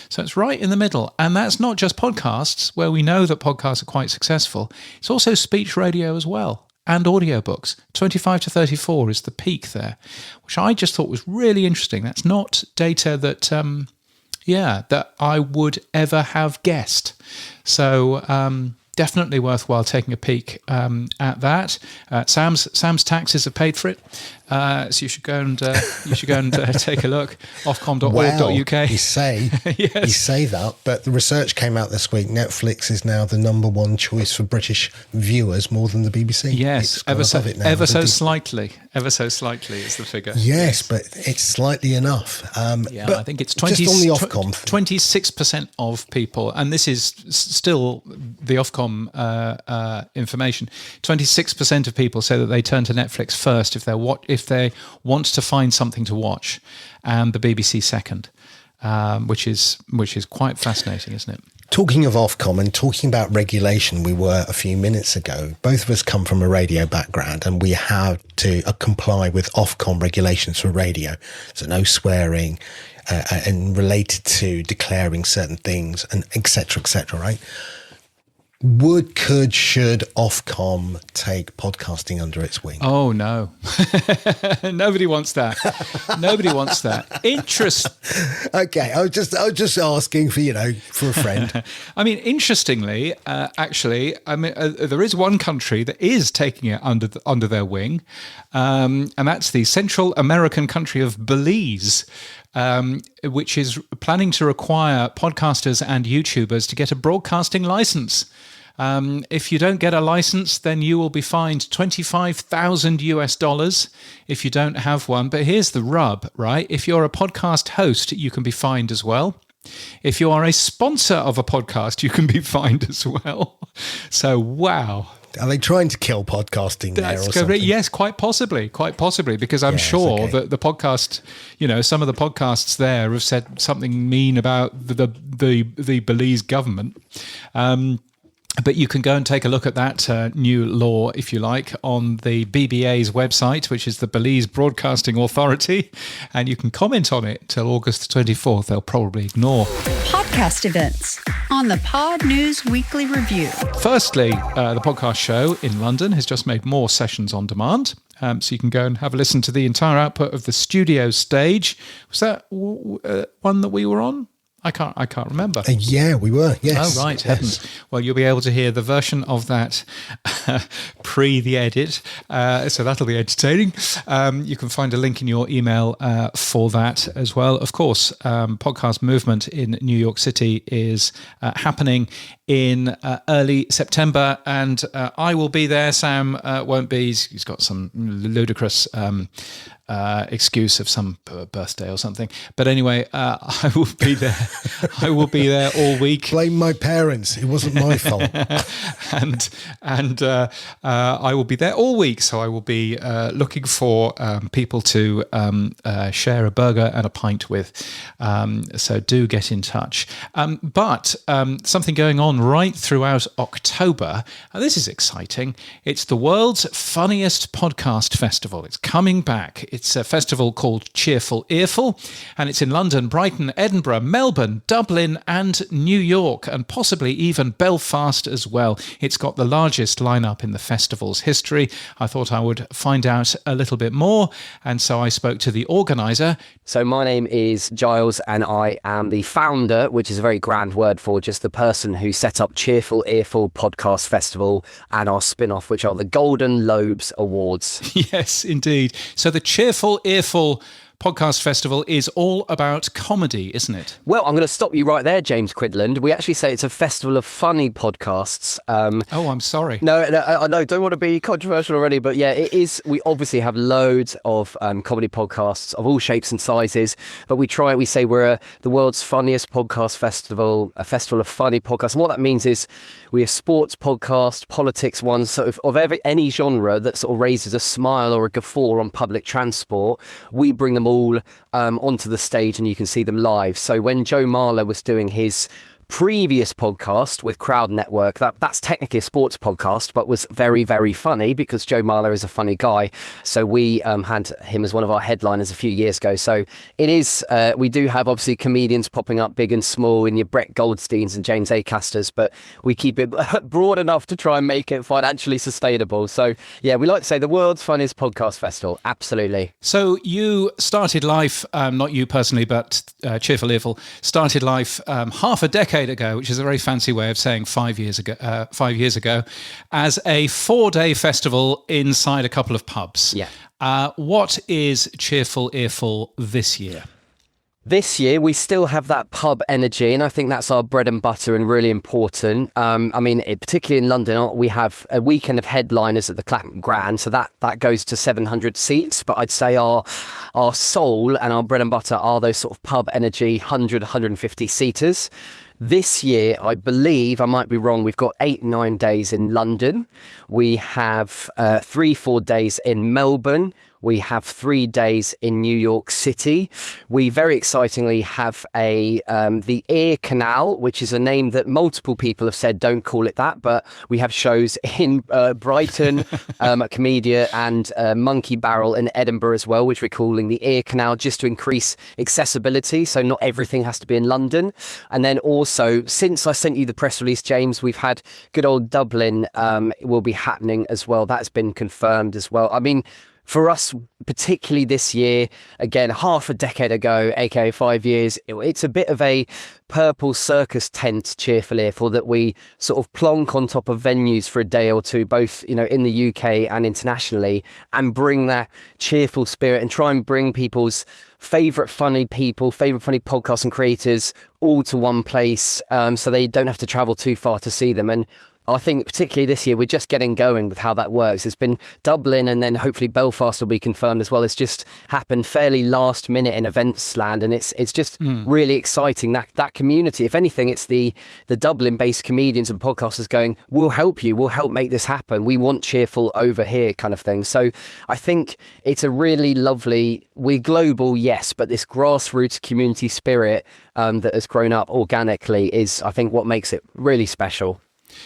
Speaker 2: So it's right in the middle. And that's not just podcasts, where we know that podcasts are quite successful. It's also speech radio as well, and audiobooks. 25 to 34 is the peak there, which I just thought was really interesting. That's not data that, that I would ever have guessed. So definitely worthwhile taking a peek at that. Sam's taxes have paid for it, so you should go and take a look. Ofcom.org.uk.
Speaker 5: Well, you say that, but the research came out this week. Netflix is now the number one choice for British viewers, more than the BBC.
Speaker 2: Yes, ever so slightly is the figure.
Speaker 5: Yes, but it's slightly enough.
Speaker 2: But I think it's 20,
Speaker 5: just on the Ofcom.
Speaker 2: 26% of people, and this is still the Ofcom information. 26% of people say that they turn to Netflix first if they want to find something to watch, and the BBC second, which is quite fascinating, isn't it?
Speaker 5: Talking of Ofcom and talking about regulation, we were a few minutes ago. Both of us come from a radio background, and we have to comply with Ofcom regulations for radio. So no swearing, and related to declaring certain things, and et cetera, right? Should Ofcom take podcasting under its wing?
Speaker 2: Oh, no. Nobody wants that. Nobody wants that.
Speaker 5: Okay, I was just asking for a friend.
Speaker 2: I mean, interestingly, there is one country that is taking it under their wing, and that's the Central American country of Belize, which is planning to require podcasters and YouTubers to get a broadcasting license. If you don't get a license, then you will be fined $25,000 if you don't have one. But here's the rub, right? If you're a podcast host, you can be fined as well. If you are a sponsor of a podcast, you can be fined as well. So, wow.
Speaker 5: Are they trying to kill podcasting there or something?
Speaker 2: Yes, quite possibly, because I'm sure that the podcast, some of the podcasts there have said something mean about the Belize government. But you can go and take a look at that new law, if you like, on the BBA's website, which is the Belize Broadcasting Authority, and you can comment on it till August 24th. They'll probably ignore.
Speaker 4: Podcast events on the Pod News Weekly Review.
Speaker 2: Firstly, the podcast show in London has just made more sessions on demand. So you can go and have a listen to the entire output of the studio stage. Was that one that we were on? I can't remember.
Speaker 5: Yeah, we were. Yes.
Speaker 2: Oh, right. Heavens. Well, you'll be able to hear the version of that pre the edit. So that'll be entertaining. You can find a link in your email for that as well. Of course, Podcast Movement in New York City is happening in early September, and I will be there. Sam won't be. He's got some ludicrous excuse of some birthday or something. But anyway, I will be there. I will be there all week.
Speaker 5: Blame my parents. It wasn't my fault.
Speaker 2: and I will be there all week. So I will be looking for people to share a burger and a pint with. So do get in touch. But something going on right throughout October. And this is exciting. It's the world's funniest podcast festival. It's coming back. It's a festival called Cheerful Earful, and it's in London, Brighton, Edinburgh, Melbourne, Dublin, and New York, and possibly even Belfast as well. It's got the largest lineup in the festival's history. I thought I would find out a little bit more, and so I spoke to the organizer.
Speaker 3: So my name is Giles, and I am the founder, which is a very grand word for just the person who set up Cheerful Earful Podcast Festival and our spin-off, which are the Golden Lobes Awards.
Speaker 2: Yes, indeed. So the Cheerful Earful podcast festival is all about comedy, isn't it?
Speaker 3: Well, I'm going to stop you right there, James Quidland. We actually say it's a festival of funny podcasts.
Speaker 2: Oh, I'm sorry.
Speaker 3: No, I don't want to be controversial already, but yeah, it is. We obviously have loads of comedy podcasts of all shapes and sizes, but we say we're the world's funniest podcast festival, a festival of funny podcasts. And what that means is we have sports podcasts, politics ones, sort of any genre that sort of raises a smile or a guffaw on public transport. We bring them all onto the stage and you can see them live. So when Joe Marler was doing his previous podcast with Crowd Network, that's technically a sports podcast, but was very, very funny because Joe Marler is a funny guy. So we had him as one of our headliners a few years ago. So it is, we do have obviously comedians popping up big and small in your Brett Goldsteins and James Acasters, but we keep it broad enough to try and make it financially sustainable. So yeah, we like to say the world's funniest podcast festival. Absolutely.
Speaker 2: So you started life, not you personally, but Cheerful Earful started life half a decade ago, which is a very fancy way of saying 5 years ago, as a 4-day festival inside a couple of pubs.
Speaker 3: Yeah.
Speaker 2: What is Cheerful Earful this year?
Speaker 3: This year, we still have that pub energy, and I think that's our bread and butter and really important. Particularly in London, we have a weekend of headliners at the Clapham Grand, so that goes to 700 seats. But I'd say our soul and our bread and butter are those sort of pub energy 100, 150 seaters. This year, I believe, I might be wrong, we've got 8-9 days in London. We have 3-4 days in Melbourne. We have 3 days in New York City. We very excitingly have the Ear Canal, which is a name that multiple people have said don't call it that, but we have shows in Brighton, Comedia, and Monkey Barrel in Edinburgh as well, which we're calling the Ear Canal, just to increase accessibility, so not everything has to be in London. And then also, since I sent you the press release, James, we've had good old Dublin will be happening as well. That's been confirmed as well. I mean, for us, particularly this year, again, half a decade ago, aka 5 years, it's a bit of a purple circus tent, Cheerful Earful, that we sort of plonk on top of venues for a day or two, both in the UK and internationally, and bring that cheerful spirit and try and bring people's favourite funny podcasts and creators all to one place, so they don't have to travel too far to see them. And I think particularly this year, we're just getting going with how that works. It's been Dublin, and then hopefully Belfast will be confirmed as well. It's just happened fairly last minute in events land, and it's just really exciting, that community. If anything, it's the Dublin-based comedians and podcasters going, we'll help you, we'll help make this happen. We want Cheerful over here kind of thing. So I think it's a really lovely, we're global, yes, but this grassroots community spirit that has grown up organically is, I think, what makes it really special.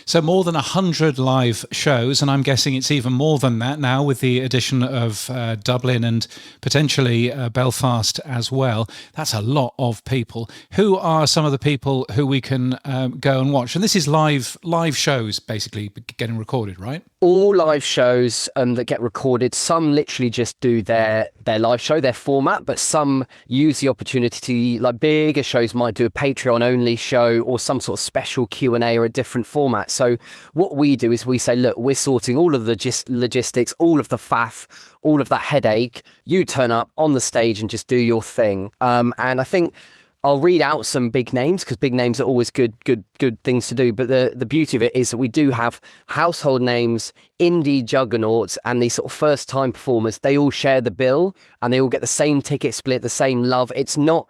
Speaker 2: So more than 100 live shows, and I'm guessing it's even more than that now with the addition of Dublin and potentially Belfast as well. That's a lot of people. Who are some of the people who we can go and watch? And this is live shows basically getting recorded, right?
Speaker 3: All live shows that get recorded. Some literally just do their live show, their format, but some use the opportunity to, like bigger shows might do a Patreon only show or some sort of special Q&A or a different format. So what we do is we say, look, we're sorting all of the logistics, all of the faff, all of that headache. You turn up on the stage and just do your thing. And I think I'll read out some big names because big names are always good things to do. But the beauty of it is that we do have household names, indie juggernauts, and these sort of first time performers. They all share the bill and they all get the same ticket split, the same love. It's not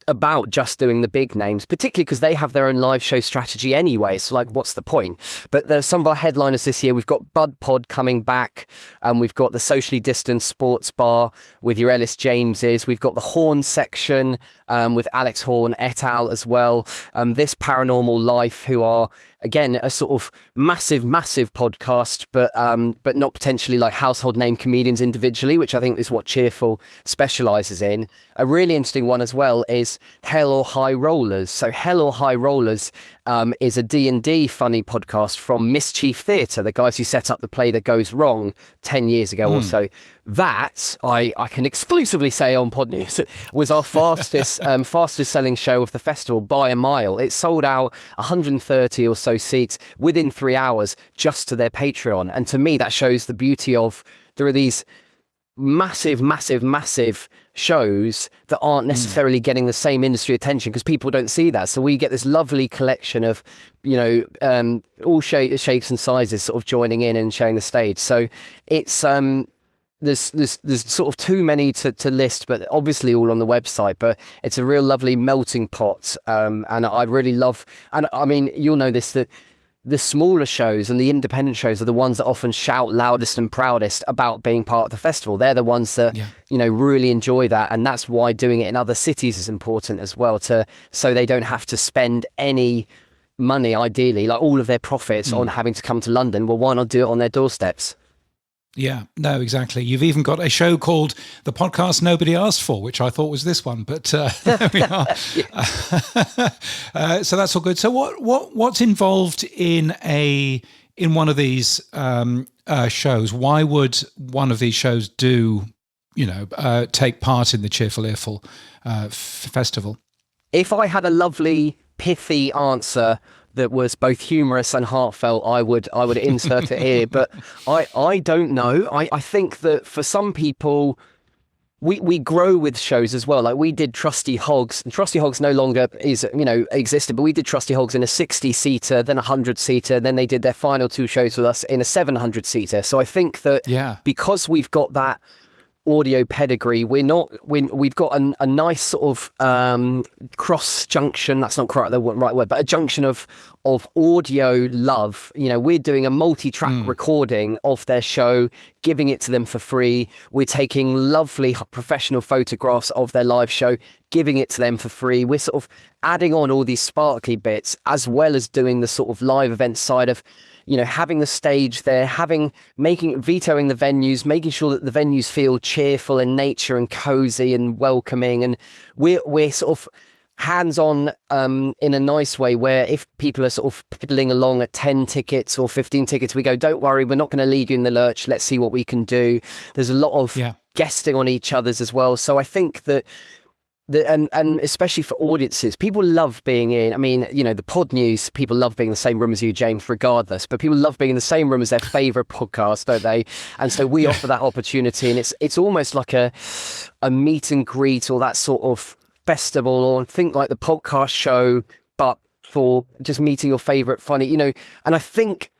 Speaker 3: about just doing the big names, particularly because they have their own live show strategy anyway. So like, what's the point? But there's some of our headliners this year. We've got Bud Pod coming back, and we've got the Socially Distanced Sports Bar with your Ellis Jameses. We've got the Horn section with Alex Horn et al. As well. This Paranormal Life, who are again a sort of massive podcast, but not potentially like household name comedians individually, which I think is what Cheerful specializes in. A really interesting one as well is Hell or High Rollers. So Hell or High Rollers is a D&D funny podcast from Mischief Theatre, the guys who set up the play That Goes Wrong 10 years ago or so. That, I can exclusively say on Pod News, was our fastest selling show of the festival by a mile. It sold out 130 or so seats within 3 hours just to their Patreon. And to me, that shows the beauty of, there are these massive shows that aren't necessarily getting the same industry attention because people don't see that. So we get this lovely collection of, all shapes and sizes sort of joining in and sharing the stage. So it's there's sort of too many to list, but obviously all on the website. But it's a real lovely melting pot, and I really love. And I mean, you'll know this, that the smaller shows and the independent shows are the ones that often shout loudest and proudest about being part of the festival. They're the ones that really enjoy that, and that's why doing it in other cities is important as well. So they don't have to spend any money, ideally, like all of their profits on having to come to London. Well, why not do it on their doorsteps?
Speaker 2: Yeah, no, exactly. You've even got a show called The Podcast Nobody Asked For, which I thought was this one, but there we are. So that's all good. So what's involved in one of these shows? Why would one of these shows take part in the Cheerful Earful festival?
Speaker 3: If I had a lovely, pithy answer that was both humorous and heartfelt, I would insert it here. But I don't know. I think that for some people, we grow with shows as well. Like we did Trusty Hogs, and Trusty Hogs no longer existed, but we did Trusty Hogs in a 60-seater, then a 100-seater, then they did their final two shows with us in a 700-seater. So I think that because we've got that audio pedigree, we've got a nice sort of cross junction, that's not quite the right word, but a junction of audio love. We're doing a multi-track recording of their show, giving it to them for free. We're taking lovely professional photographs of their live show, giving it to them for free. We're sort of adding on all these sparkly bits, as well as doing the sort of live event side of having the stage there, vetoing the venues, making sure that the venues feel cheerful in nature and cozy and welcoming. And we're sort of hands-on in a nice way, where if people are sort of piddling along at 10 tickets or 15 tickets, we go, don't worry, we're not going to leave you in the lurch. Let's see what we can do. There's a lot of guesting on each other's as well. So I think that and especially for audiences, people love being in. I mean, the pod news, people love being in the same room as you, James, regardless. But people love being in the same room as their favourite podcast, don't they? And so we offer that opportunity, and it's almost like a meet and greet, or that sort of festival, or think like the podcast show, but for just meeting your favourite funny. And I think.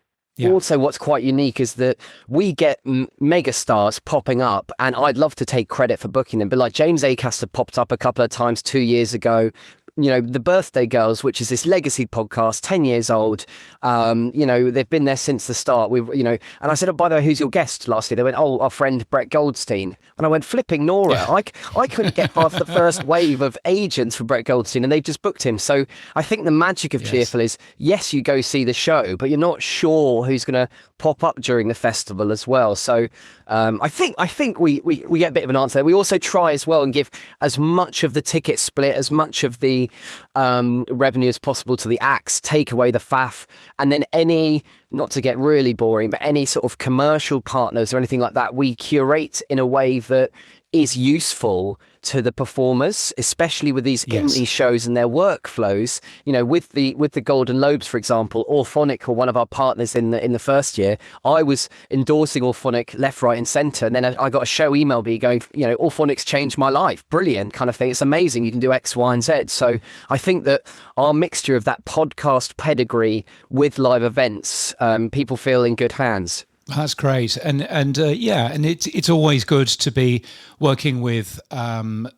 Speaker 3: Also, what's quite unique is that we get mega stars popping up, and I'd love to take credit for booking them. But like James Acaster popped up a couple of times 2 years ago. The Birthday Girls, which is this legacy podcast, 10 years old. They've been there since the start. And I said, oh, by the way, who's your guest last year? They went, oh, our friend Brett Goldstein. And I went, flipping Nora. Yeah. I couldn't get past the first wave of agents for Brett Goldstein, and they've just booked him. So I think the magic of Cheerful is, yes, you go see the show, but you're not sure who's going to pop up during the festival as well. So I think we get a bit of an answer. We also try as well and give as much of the ticket split, as much of the revenue as possible to the acts, take away the faff, and then any, not to get really boring, but any sort of commercial partners or anything like that, we curate in a way that is useful to the performers, especially with these indie shows and their workflows. With the Golden Lobes, for example, Orphonic were one of our partners in the first year. I was endorsing Orphonic left, right, and centre, and then I got a show email me going, Orphonic's changed my life, brilliant kind of thing. It's amazing, you can do X, Y, and Z. So I think that our mixture of that podcast pedigree with live events, people feel in good hands.
Speaker 2: That's great, and it's always good to be working with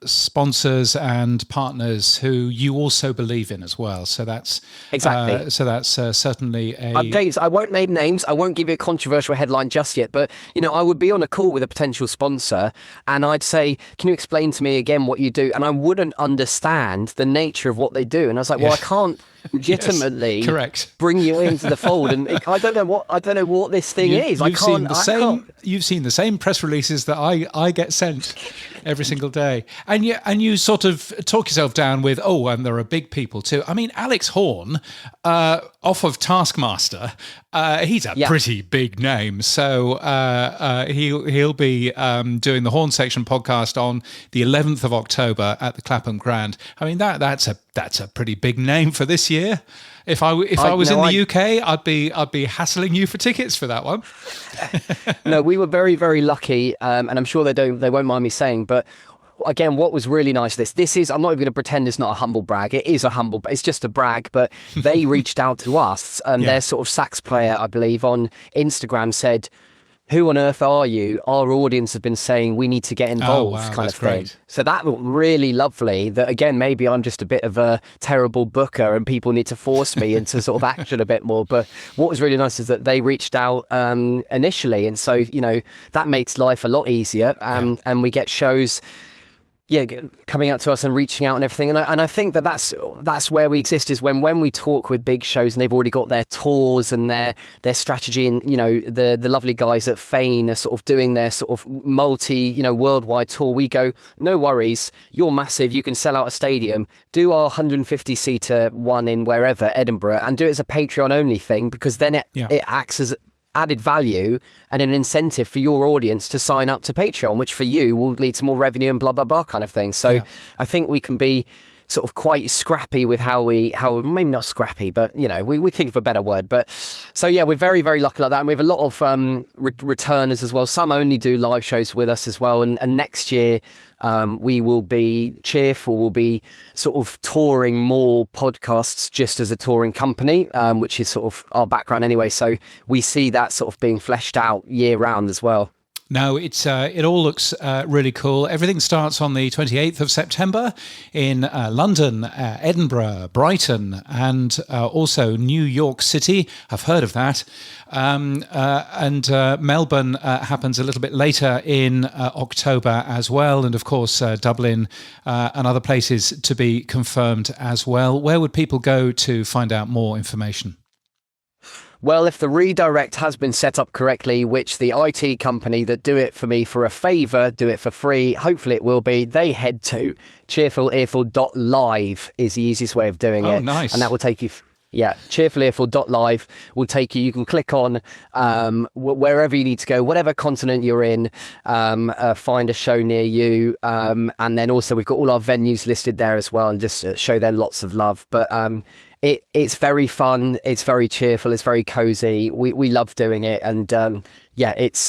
Speaker 2: sponsors and partners who you also believe in as well. So that's
Speaker 3: exactly.
Speaker 2: Certainly a.
Speaker 3: James, I won't name names. I won't give you a controversial headline just yet. But I would be on a call with a potential sponsor, and I'd say, "Can you explain to me again what you do?" And I wouldn't understand the nature of what they do, and I was like, "Well, I can't." Legitimately
Speaker 2: correct.
Speaker 3: Bring you into the fold, and I don't know what this thing is.
Speaker 2: You've seen the same press releases that I get sent every single day, and you sort of talk yourself down with, and there are big people too. I mean, Alex Horn off of Taskmaster, he's a pretty big name, so he'll be doing the Horn Section podcast on the 11th of October at the Clapham Grand. I mean, that's a That's a pretty big name for this year. If I was in the UK, I'd be hassling you for tickets for that one.
Speaker 3: No, we were very, very lucky, and I'm sure they won't mind me saying, but again, what was really nice, this is, I'm not even going to pretend it's not a humble brag. It is it's just a brag, but they reached out to us, and their sort of sax player, I believe, on Instagram said, "Who on earth are you? Our audience have been saying we need to get involved," kind of thing.
Speaker 2: Great.
Speaker 3: So that was really lovely. That again, maybe I'm just a bit of a terrible booker and people need to force me into sort of action a bit more. But what was really nice is that they reached out initially. And so, that makes life a lot easier. And we get shows coming out to us and reaching out and everything. And I think that's where we exist, is when we talk with big shows and they've already got their tours and their strategy, and the lovely guys at Fane are sort of doing their sort of multi worldwide tour. We go, no worries, you're massive, you can sell out a stadium, do our 150 seater one in wherever, Edinburgh, and do it as a Patreon only thing, because then it acts as added value and an incentive for your audience to sign up to Patreon, which for you will lead to more revenue and blah, blah, blah kind of thing. So I think we can be sort of quite scrappy with how maybe not scrappy, but we think of a better word. But so we're very, very lucky like that. And we have a lot of returners as well. Some only do live shows with us as well. And next year, Cheerful will be sort of touring more podcasts just as a touring company, which is sort of our background anyway. So we see that sort of being fleshed out year round as well.
Speaker 2: No, it all looks really cool. Everything starts on the 28th of September in London, Edinburgh, Brighton, and also New York City. I've heard of that. And Melbourne happens a little bit later in October as well. And of course, Dublin and other places to be confirmed as well. Where would people go to find out more information?
Speaker 3: Well, if the redirect has been set up correctly, which the IT company that do it for me for a favour, do it for free, hopefully it will be, they head to cheerfulearful.live is the easiest way of doing it.
Speaker 2: Oh, nice.
Speaker 3: And that will take you... cheerfulearful.live will take you. You can click on wherever you need to go, whatever continent you're in, find a show near you. And then also we've got all our venues listed there as well, and just show them lots of love. But it's very fun. It's very cheerful. It's very cozy. We love doing it. And it's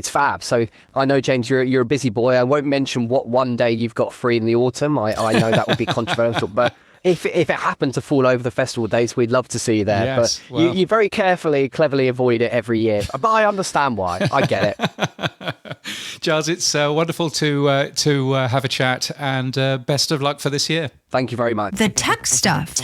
Speaker 3: fab. So I know, James, you're a busy boy. I won't mention what one day you've got free in the autumn. I know that would be controversial, but if it happened to fall over the festival dates, we'd love to see you there.
Speaker 2: Yes,
Speaker 3: but you very cleverly avoid it every year. But I understand why. I get it.
Speaker 2: Giles, it's wonderful to have a chat, and best of luck for this year.
Speaker 3: Thank you very much.
Speaker 4: The tech stuff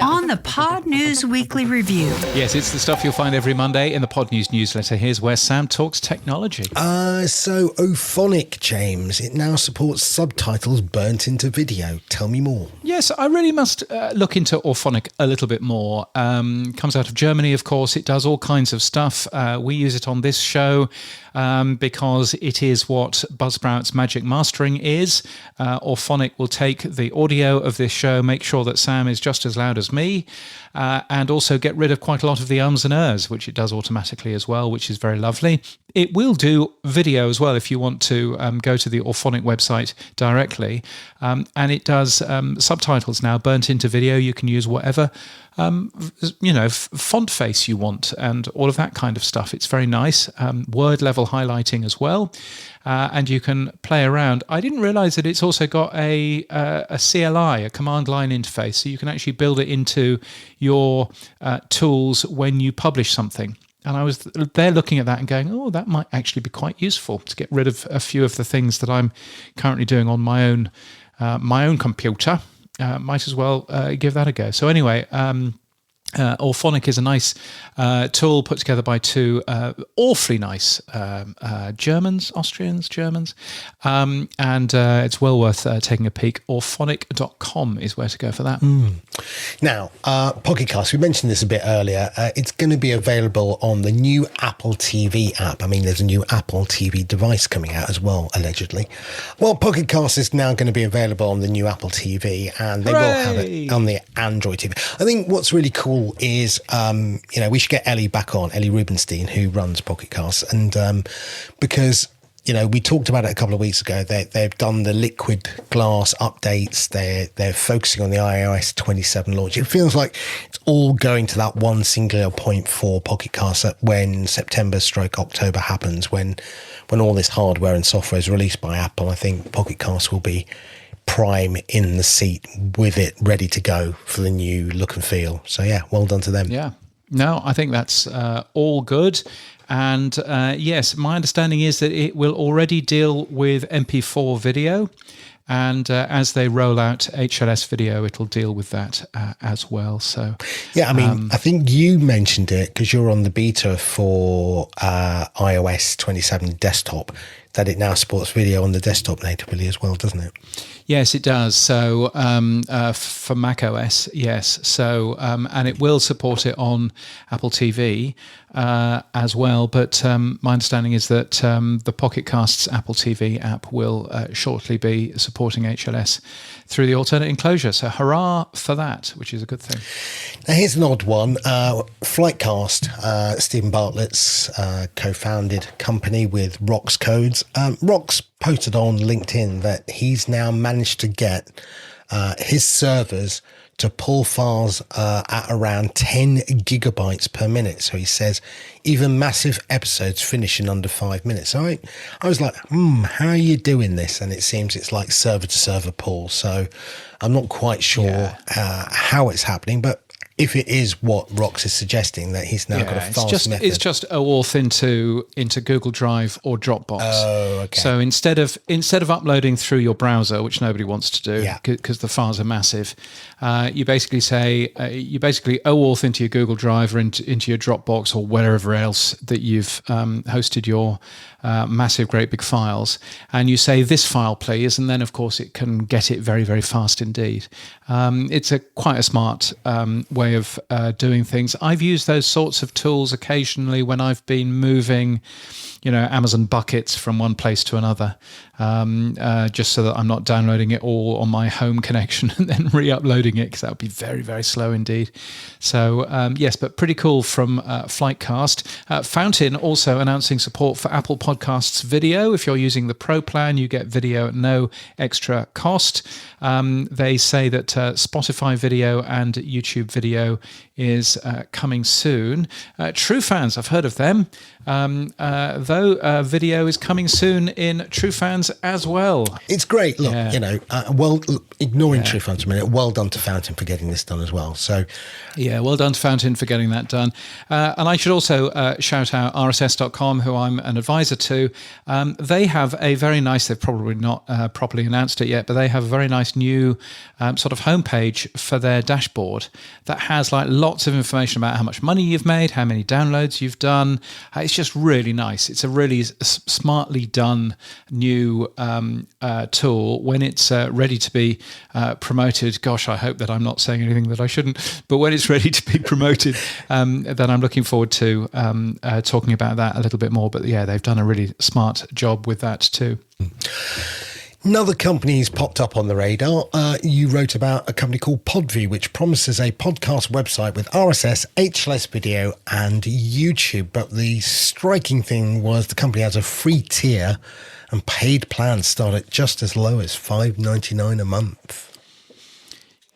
Speaker 4: on the Pod News Weekly Review.
Speaker 2: Yes, it's the stuff you'll find every Monday in the Pod News newsletter. Here's where Sam talks technology.
Speaker 5: So Ophonic, James, it now supports subtitles burnt into video. Tell me more.
Speaker 2: Yes, I really must look into Ophonic a little bit more. Comes out of Germany, of course. It does all kinds of stuff. We use it on this show because it is what Buzzsprout's Magic Mastering is. Ophonic will take the audio of this show, make sure that Sam is just as loud as me, and also get rid of quite a lot of the ums and ers, which it does automatically as well, which is very lovely. It will do video as well if you want to go to the Ophonic website directly. And it does subtitles now burnt into video. You can use whatever font face you want and all of that kind of stuff. It's very nice. Word level highlighting as well. And you can play around. I didn't realize that it's also got a CLI, a command line interface, so you can actually build it into your tools when you publish something. And I was there looking at that and going, oh, that might actually be quite useful to get rid of a few of the things that I'm currently doing on my own computer. Might as well give that a go. So anyway, Ophonic is a nice tool put together by two awfully nice Germans, and it's well worth taking a peek. Orphonic.com is where to go for that.
Speaker 5: Now, Pocket Cast, we mentioned this a bit earlier. It's going to be available on the new Apple TV app. I mean, there's a new Apple TV device coming out as well, allegedly. Well, Pocket Cast is now going to be available on the new Apple TV, and they will have it on the Android TV. I think what's really cool is, we should get Ellie back on, Ellie Rubenstein, who runs Pocket Cast, and because we talked about it a couple of weeks ago. They've done the liquid glass updates. They're focusing on the iOS 27 launch. It feels like it's all going to that one singular point for Pocket Cast when September/October happens, when all this hardware and software is released by Apple. I think Pocket Cast will be prime in the seat with it ready to go for the new look and feel. So yeah, well done to them.
Speaker 2: Yeah. No, I think that's all good. And yes, my understanding is that it will already deal with MP4 video. And as they roll out HLS video, it'll deal with that as well. So,
Speaker 5: yeah, I mean, I think you mentioned it because you're on the beta for iOS 27 desktop, that it now supports video on the desktop natively as well, doesn't it?
Speaker 2: Yes, it does. So for Mac OS, yes. So and it will support it on Apple TV as well. But my understanding is that the Pocket Casts Apple TV app will shortly be supporting HLS through the alternate enclosure. So hurrah for that, which is a good thing.
Speaker 5: Now here's an odd one. Flightcast, Stephen Bartlett's co-founded company with ROX Codes. ROX posted on LinkedIn that he's now managed to get his servers to pull files at around 10 gigabytes per minute. So he says even massive episodes finish in under 5 minutes. So I was like, how are you doing this? And it seems it's like server to server pull. So I'm not quite sure how it's happening, but if it is what Rox is suggesting, that he's now got a fast method.
Speaker 2: It's just OAuth into Google Drive or Dropbox.
Speaker 5: Oh, okay.
Speaker 2: So instead of uploading through your browser, which nobody wants to do because the files are massive, you basically OAuth into your Google Drive or into your Dropbox or wherever else that you've hosted your massive, great big files, and you say this file, please, and then of course it can get it very, very fast indeed. It's quite a smart way of doing things. I've used those sorts of tools occasionally when I've been moving, Amazon buckets from one place to another, just so that I'm not downloading it all on my home connection and then re-uploading it, because that would be very, very slow indeed. So yes, but pretty cool from Flightcast. Fountain also announcing support for Apple Podcasts video. If you're using the Pro plan, you get video at no extra cost. They say that Spotify video and YouTube video is coming soon. True Fans, I've heard of them. Though video is coming soon in True Fans as well.
Speaker 5: It's great. Look, ignoring True Fans for a minute, well done to Fountain for getting this done as well. So,
Speaker 2: yeah, well done to Fountain for getting that done. And I should also shout out RSS.com, who I'm an advisor to. They have a very nice, they've probably not properly announced it yet, but they have a very nice new sort of homepage for their dashboard that has like lots of information about how much money you've made, how many downloads you've done. It's just really nice. It's a really smartly done new tool. When it's ready to be promoted, gosh, I hope that I'm not saying anything that I shouldn't, but when it's ready to be promoted, then I'm looking forward to talking about that a little bit more. But yeah, they've done a really smart job with that too.
Speaker 5: Another company's popped up on the radar. You wrote about a company called Podview, which promises a podcast website with RSS, HLS video, and YouTube. But the striking thing was the company has a free tier, and paid plans start at just as low as $5.99 a month.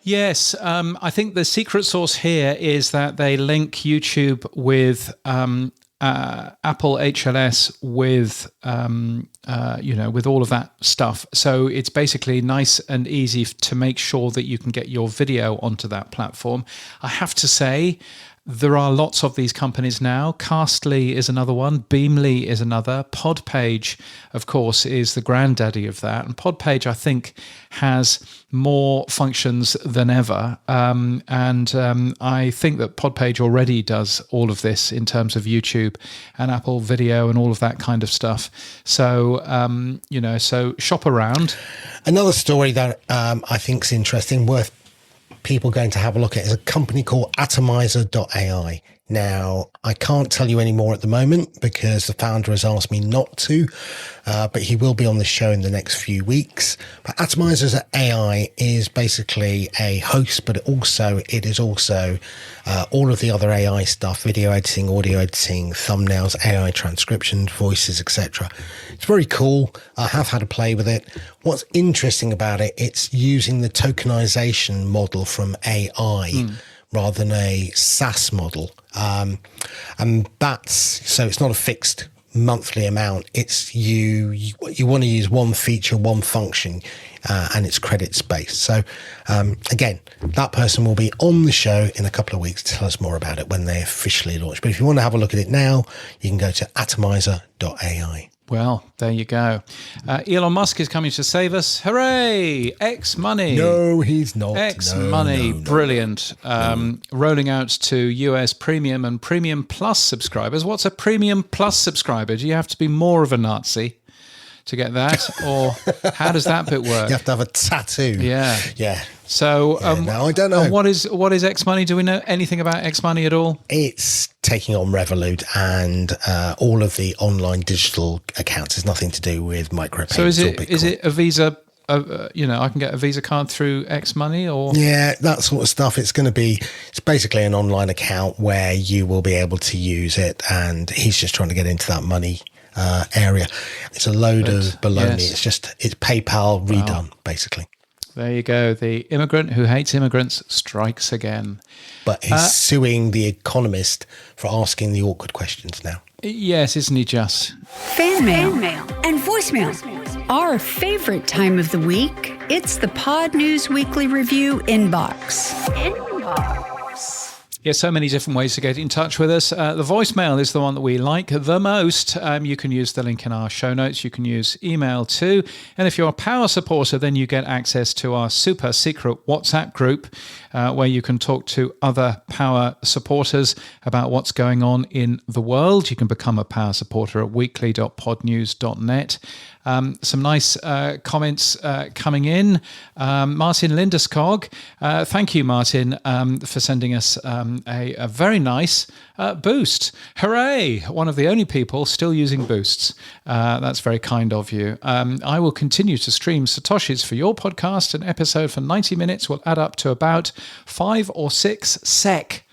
Speaker 2: Yes, I think the secret sauce here is that they link YouTube with Apple HLS with with all of that stuff. So it's basically nice and easy to make sure that you can get your video onto that platform. I have to say, there are lots of these companies now. Castly is another one. Beamly is another. Podpage, of course, is the granddaddy of that. And Podpage, I think, has more functions than ever. I think that Podpage already does all of this in terms of YouTube and Apple Video and all of that kind of stuff. So, so shop around.
Speaker 5: Another story that I think is interesting, worth people going to have a look at, is a company called Atomizer.ai. Now, I can't tell you any more at the moment because the founder has asked me not to, but he will be on the show in the next few weeks. But Atomizers AI is basically a host, but it is also all of the other AI stuff, video editing, audio editing, thumbnails, AI transcriptions, voices, etc. It's very cool. I have had a play with it. What's interesting about it, it's using the tokenization model from AI rather than a SaaS model. And so it's not a fixed monthly amount. It's you want to use one feature, one function, and it's credits based. So again, that person will be on the show in a couple of weeks to tell us more about it when they officially launch. But if you want to have a look at it now, you can go to atomizer.ai.
Speaker 2: Well, there you go. Elon Musk is coming to save us. Hooray! X money.
Speaker 5: No, he's not.
Speaker 2: X money. Brilliant. Rolling out to US Premium and Premium Plus subscribers. What's a Premium Plus subscriber? Do you have to be more of a Nazi to get that? Or how does that bit work?
Speaker 5: You have to have a tattoo.
Speaker 2: Yeah.
Speaker 5: Yeah.
Speaker 2: So,
Speaker 5: no, I don't know.
Speaker 2: What is X money? Do we know anything about X money at all?
Speaker 5: It's taking on Revolut and all of the online digital accounts. It's nothing to do with micropayments.
Speaker 2: So is it a Visa? I can get a Visa card through X money, or
Speaker 5: that sort of stuff. It's basically an online account where you will be able to use it, and he's just trying to get into that money area. It's a load of baloney. Yes. It's PayPal redone, basically.
Speaker 2: There you go. The immigrant who hates immigrants strikes again.
Speaker 5: But he's suing The Economist for asking the awkward questions now.
Speaker 2: Yes, isn't he just?
Speaker 4: Fan mail and voicemail. Our favorite time of the week. It's the Pod News Weekly Review inbox.
Speaker 2: Yeah, so many different ways to get in touch with us. The voicemail is the one that we like the most. You can use the link in our show notes. You can use email too. And if you're a power supporter, then you get access to our super secret WhatsApp group where you can talk to other power supporters about what's going on in the world. You can become a power supporter at weekly.podnews.net. Some nice comments coming in. Martin Lindeskog, thank you, Martin, for sending us a very nice boost. Hooray! One of the only people still using boosts. That's very kind of you. I will continue to stream Satoshis for your podcast. An episode for 90 minutes will add up to about 5 or 6 SEK,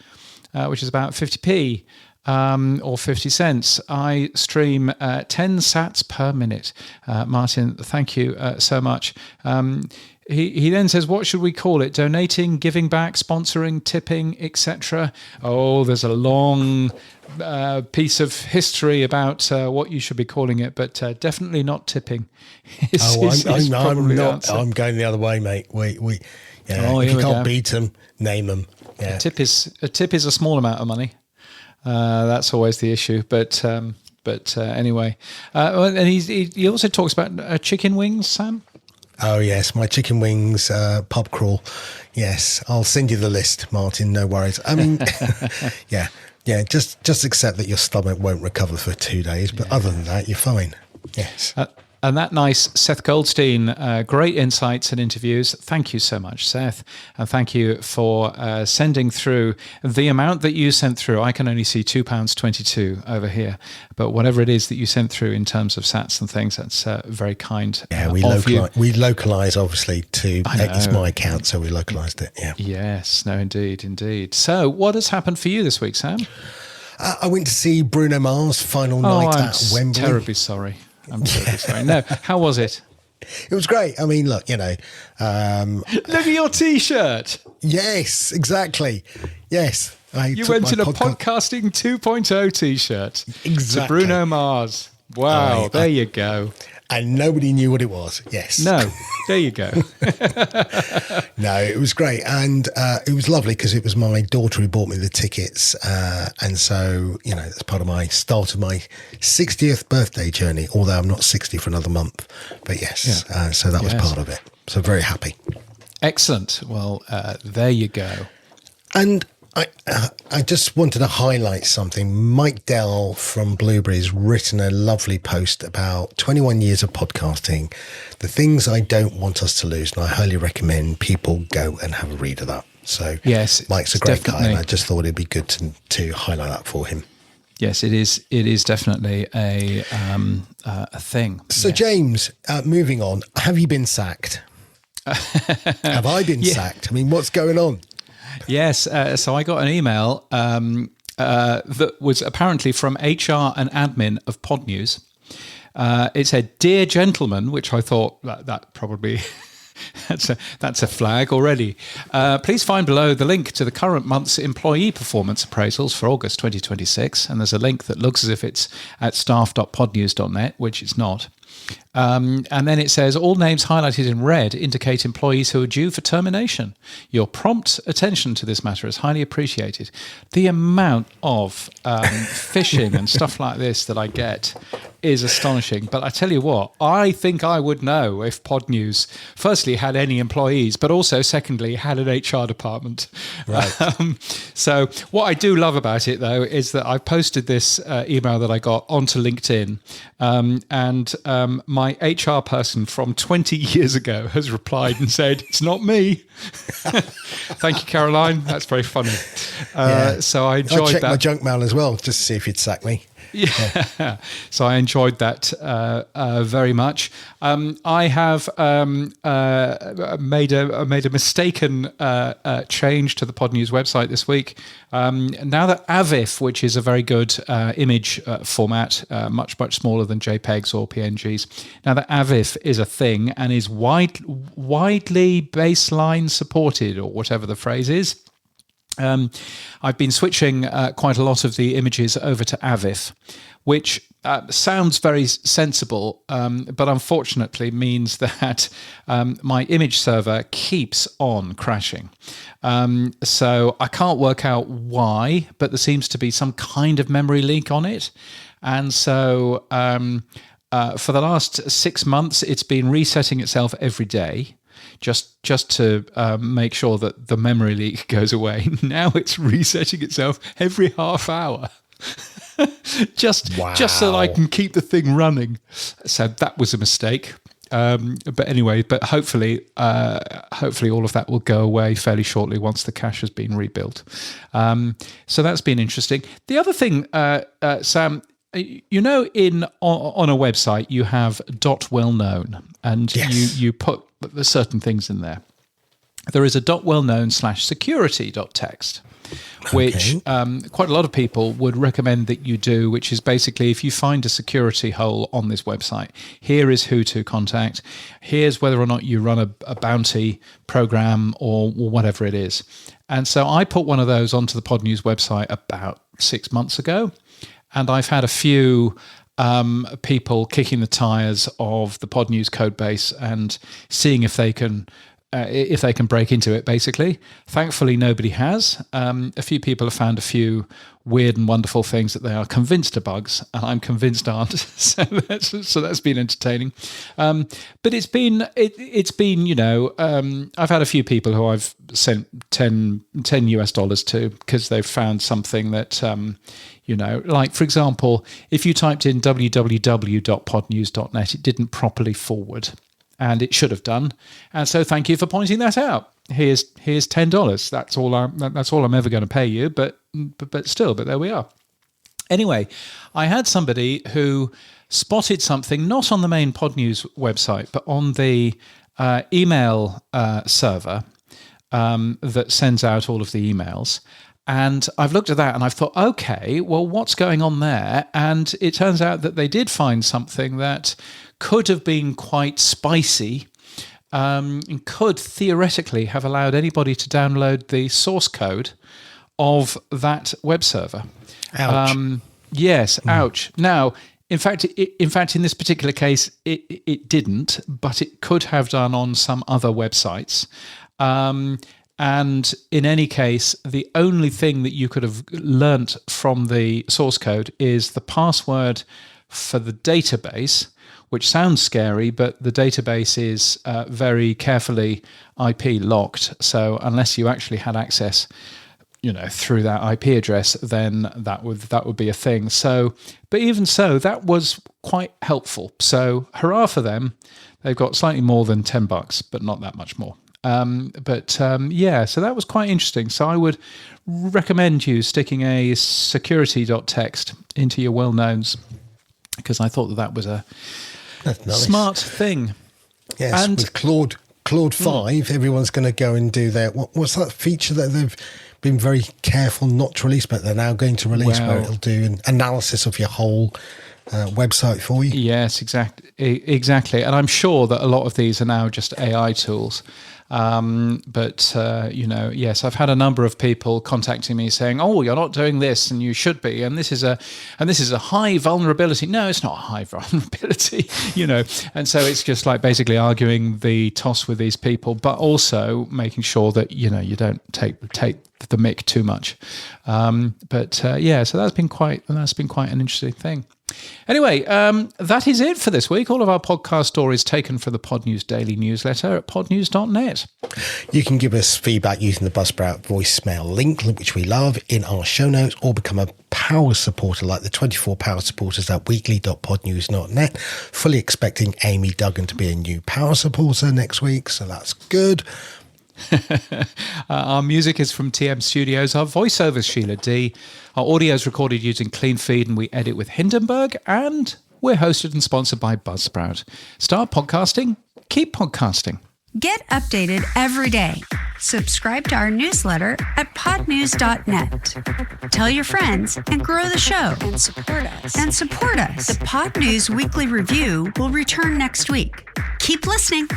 Speaker 2: which is about 50p. Or 50 cents. I stream 10 sats per minute. Martin, thank you so much. He then says, what should we call it? Donating, giving back, sponsoring, tipping, etc. Oh, there's a long piece of history about what you should be calling it, but definitely not tipping.
Speaker 5: I'm going the other way, mate. If you can't beat them, name them. Yeah.
Speaker 2: A tip is a small amount of money. That's always the issue, but anyway, and he also talks about chicken wings, Sam.
Speaker 5: Oh yes, my chicken wings pub crawl. Yes, I'll send you the list, Martin. No worries. I mean, yeah. Just accept that your stomach won't recover for 2 days, but other than that, you're fine. Yes.
Speaker 2: And that nice Seth Goldstein, great insights and interviews. Thank you so much, Seth. And thank you for sending through the amount that you sent through. I can only see £2.22 over here. But whatever it is that you sent through in terms of sats and things, that's very kind.
Speaker 5: Yeah, we localise, obviously, to it's my account, so we localised it. Yeah.
Speaker 2: Yes, no, indeed. So what has happened for you this week, Sam?
Speaker 5: I went to see Bruno Mars' final night at Wembley.
Speaker 2: I'm terribly sorry. No, how was it?
Speaker 5: It was great. I mean, look,
Speaker 2: look at your T-shirt.
Speaker 5: Yes, exactly. Yes.
Speaker 2: You went in a podcasting 2.0 T-shirt.
Speaker 5: Exactly.
Speaker 2: To Bruno Mars. Wow, there you go.
Speaker 5: And nobody knew what it was. Yes.
Speaker 2: No, there you go.
Speaker 5: No, it was great. And it was lovely because it was my daughter who bought me the tickets. And so, that's part of my start of my 60th birthday journey, although I'm not 60 for another month. But yes, so that was part of it. So very happy.
Speaker 2: Excellent. Well, there you go.
Speaker 5: And I just wanted to highlight something. Mike Dell from Blueberry's written a lovely post about 21 years of podcasting, the things I don't want us to lose. And I highly recommend people go and have a read of that. So
Speaker 2: yes,
Speaker 5: Mike's a great guy,
Speaker 2: definitely.
Speaker 5: and I just thought it'd be good to highlight that for him.
Speaker 2: Yes, it is. It is definitely a thing.
Speaker 5: So
Speaker 2: yes.
Speaker 5: James, moving on, have you been sacked? Have I been sacked? I mean, what's going on?
Speaker 2: Yes. So I got an email that was apparently from HR and admin of Pod News. It said, "Dear gentlemen," which I thought that probably that's a flag already. Please find below the link to the current month's employee performance appraisals for August 2026. And there's a link that looks as if it's at staff.podnews.net, which it's not. And then it says, all names highlighted in red indicate employees who are due for termination. Your prompt attention to this matter is highly appreciated. The amount of phishing and stuff like this that I get is astonishing. But I tell you what, I think I would know if Pod News, firstly, had any employees, but also, secondly, had an HR department.
Speaker 5: Right.
Speaker 2: So what I do love about it, though, is that I posted this email that I got onto LinkedIn, and my HR person from 20 years ago has replied and said, "It's not me." Thank you, Caroline. That's very funny. So I enjoyed
Speaker 5: I'll check
Speaker 2: that.
Speaker 5: my junk mail as well, just to see if you'd sack me.
Speaker 2: Yeah, so I enjoyed that very much. I have made a mistaken change to the Pod News website this week. Now that AVIF, which is a very good image format, much smaller than JPEGs or PNGs, now that AVIF is a thing and is widely baseline supported, or whatever the phrase is. I've been switching quite a lot of the images over to AVIF, which sounds very sensible, but unfortunately means that my image server keeps on crashing. So I can't work out why, but there seems to be some kind of memory leak on it. And so for the last 6 months, it's been resetting itself every day. Just to make sure that the memory leak goes away. Now it's resetting itself every half hour. just so that I can keep the thing running. So that was a mistake. But anyway, hopefully all of that will go away fairly shortly once the cache has been rebuilt. So that's been interesting. The other thing, Sam, you know, on a website you have .wellknown, and
Speaker 5: yes.
Speaker 2: you put certain things in there. There is a .wellknown/security.txt, which quite a lot of people would recommend that you do, which is basically, if you find a security hole on this website, here is who to contact. Here's whether or not you run a bounty program or whatever it is. And so I put one of those onto the Pod News website about 6 months ago. And I've had a few people kicking the tires of the Pod News code base and seeing if they can break into it, basically. Thankfully, nobody has. A few people have found a few weird and wonderful things that they are convinced are bugs, and I'm convinced aren't. So that's been entertaining. But it's been you know, I've had a few people who I've sent $10 US to because they've found something that you know, like, for example, if you typed in www.podnews.net, it didn't properly forward, and it should have done. And so thank you for pointing that out. Here's $10. That's all I'm ever going to pay you, but there we are. Anyway, I had somebody who spotted something not on the main Pod News website, but on the email server that sends out all of the emails. And I've looked at that and I've thought, okay, well, what's going on there? And it turns out that they did find something that could have been quite spicy, and could theoretically have allowed anybody to download the source code of that web server.
Speaker 5: Ouch.
Speaker 2: Yes, ouch. Now, in fact, in this particular case, it didn't, but it could have done on some other websites. And in any case, the only thing that you could have learnt from the source code is the password for the database, which sounds scary, but the database is very carefully IP locked. So unless you actually had access, you know, through that IP address, then that would be a thing. So, but even so, that was quite helpful. So hurrah for them. They've got slightly more than $10, but not that much more. So that was quite interesting. So I would recommend you sticking a security.txt into your well-knowns, because I thought that was a smart thing.
Speaker 5: Yes,
Speaker 2: and
Speaker 5: with Claude 5, everyone's going to go and do their... What's that feature that they've been very careful not to release, but they're now going to release, where it'll do an analysis of your whole website for you?
Speaker 2: Yes, exactly. And I'm sure that a lot of these are now just AI tools. Yes, I've had a number of people contacting me saying, "Oh, you're not doing this, and you should be, and this is a high vulnerability." No, it's not a high vulnerability, And so it's just like basically arguing the toss with these people, but also making sure that you don't take the mick too much. So that's been quite an interesting thing. Anyway, that is it for this week. All of our podcast stories taken from the Pod News Daily newsletter at podnews.net.
Speaker 5: You can give us feedback using the Buzzsprout voicemail link, which we love, in our show notes, or become a power supporter like the 24 power supporters at weekly.podnews.net. Fully expecting Amy Duggan to be a new power supporter next week, so that's good.
Speaker 2: Our music is from TM Studios. Our voiceover is Sheila D. Our audio is recorded using Clean Feed, and we edit with Hindenburg. And we're hosted and sponsored by Buzzsprout. Start podcasting. Keep podcasting.
Speaker 4: Get updated every day. Subscribe to our newsletter at podnews.net. Tell your friends and grow the show. And support us. The Pod News Weekly Review will return next week. Keep listening.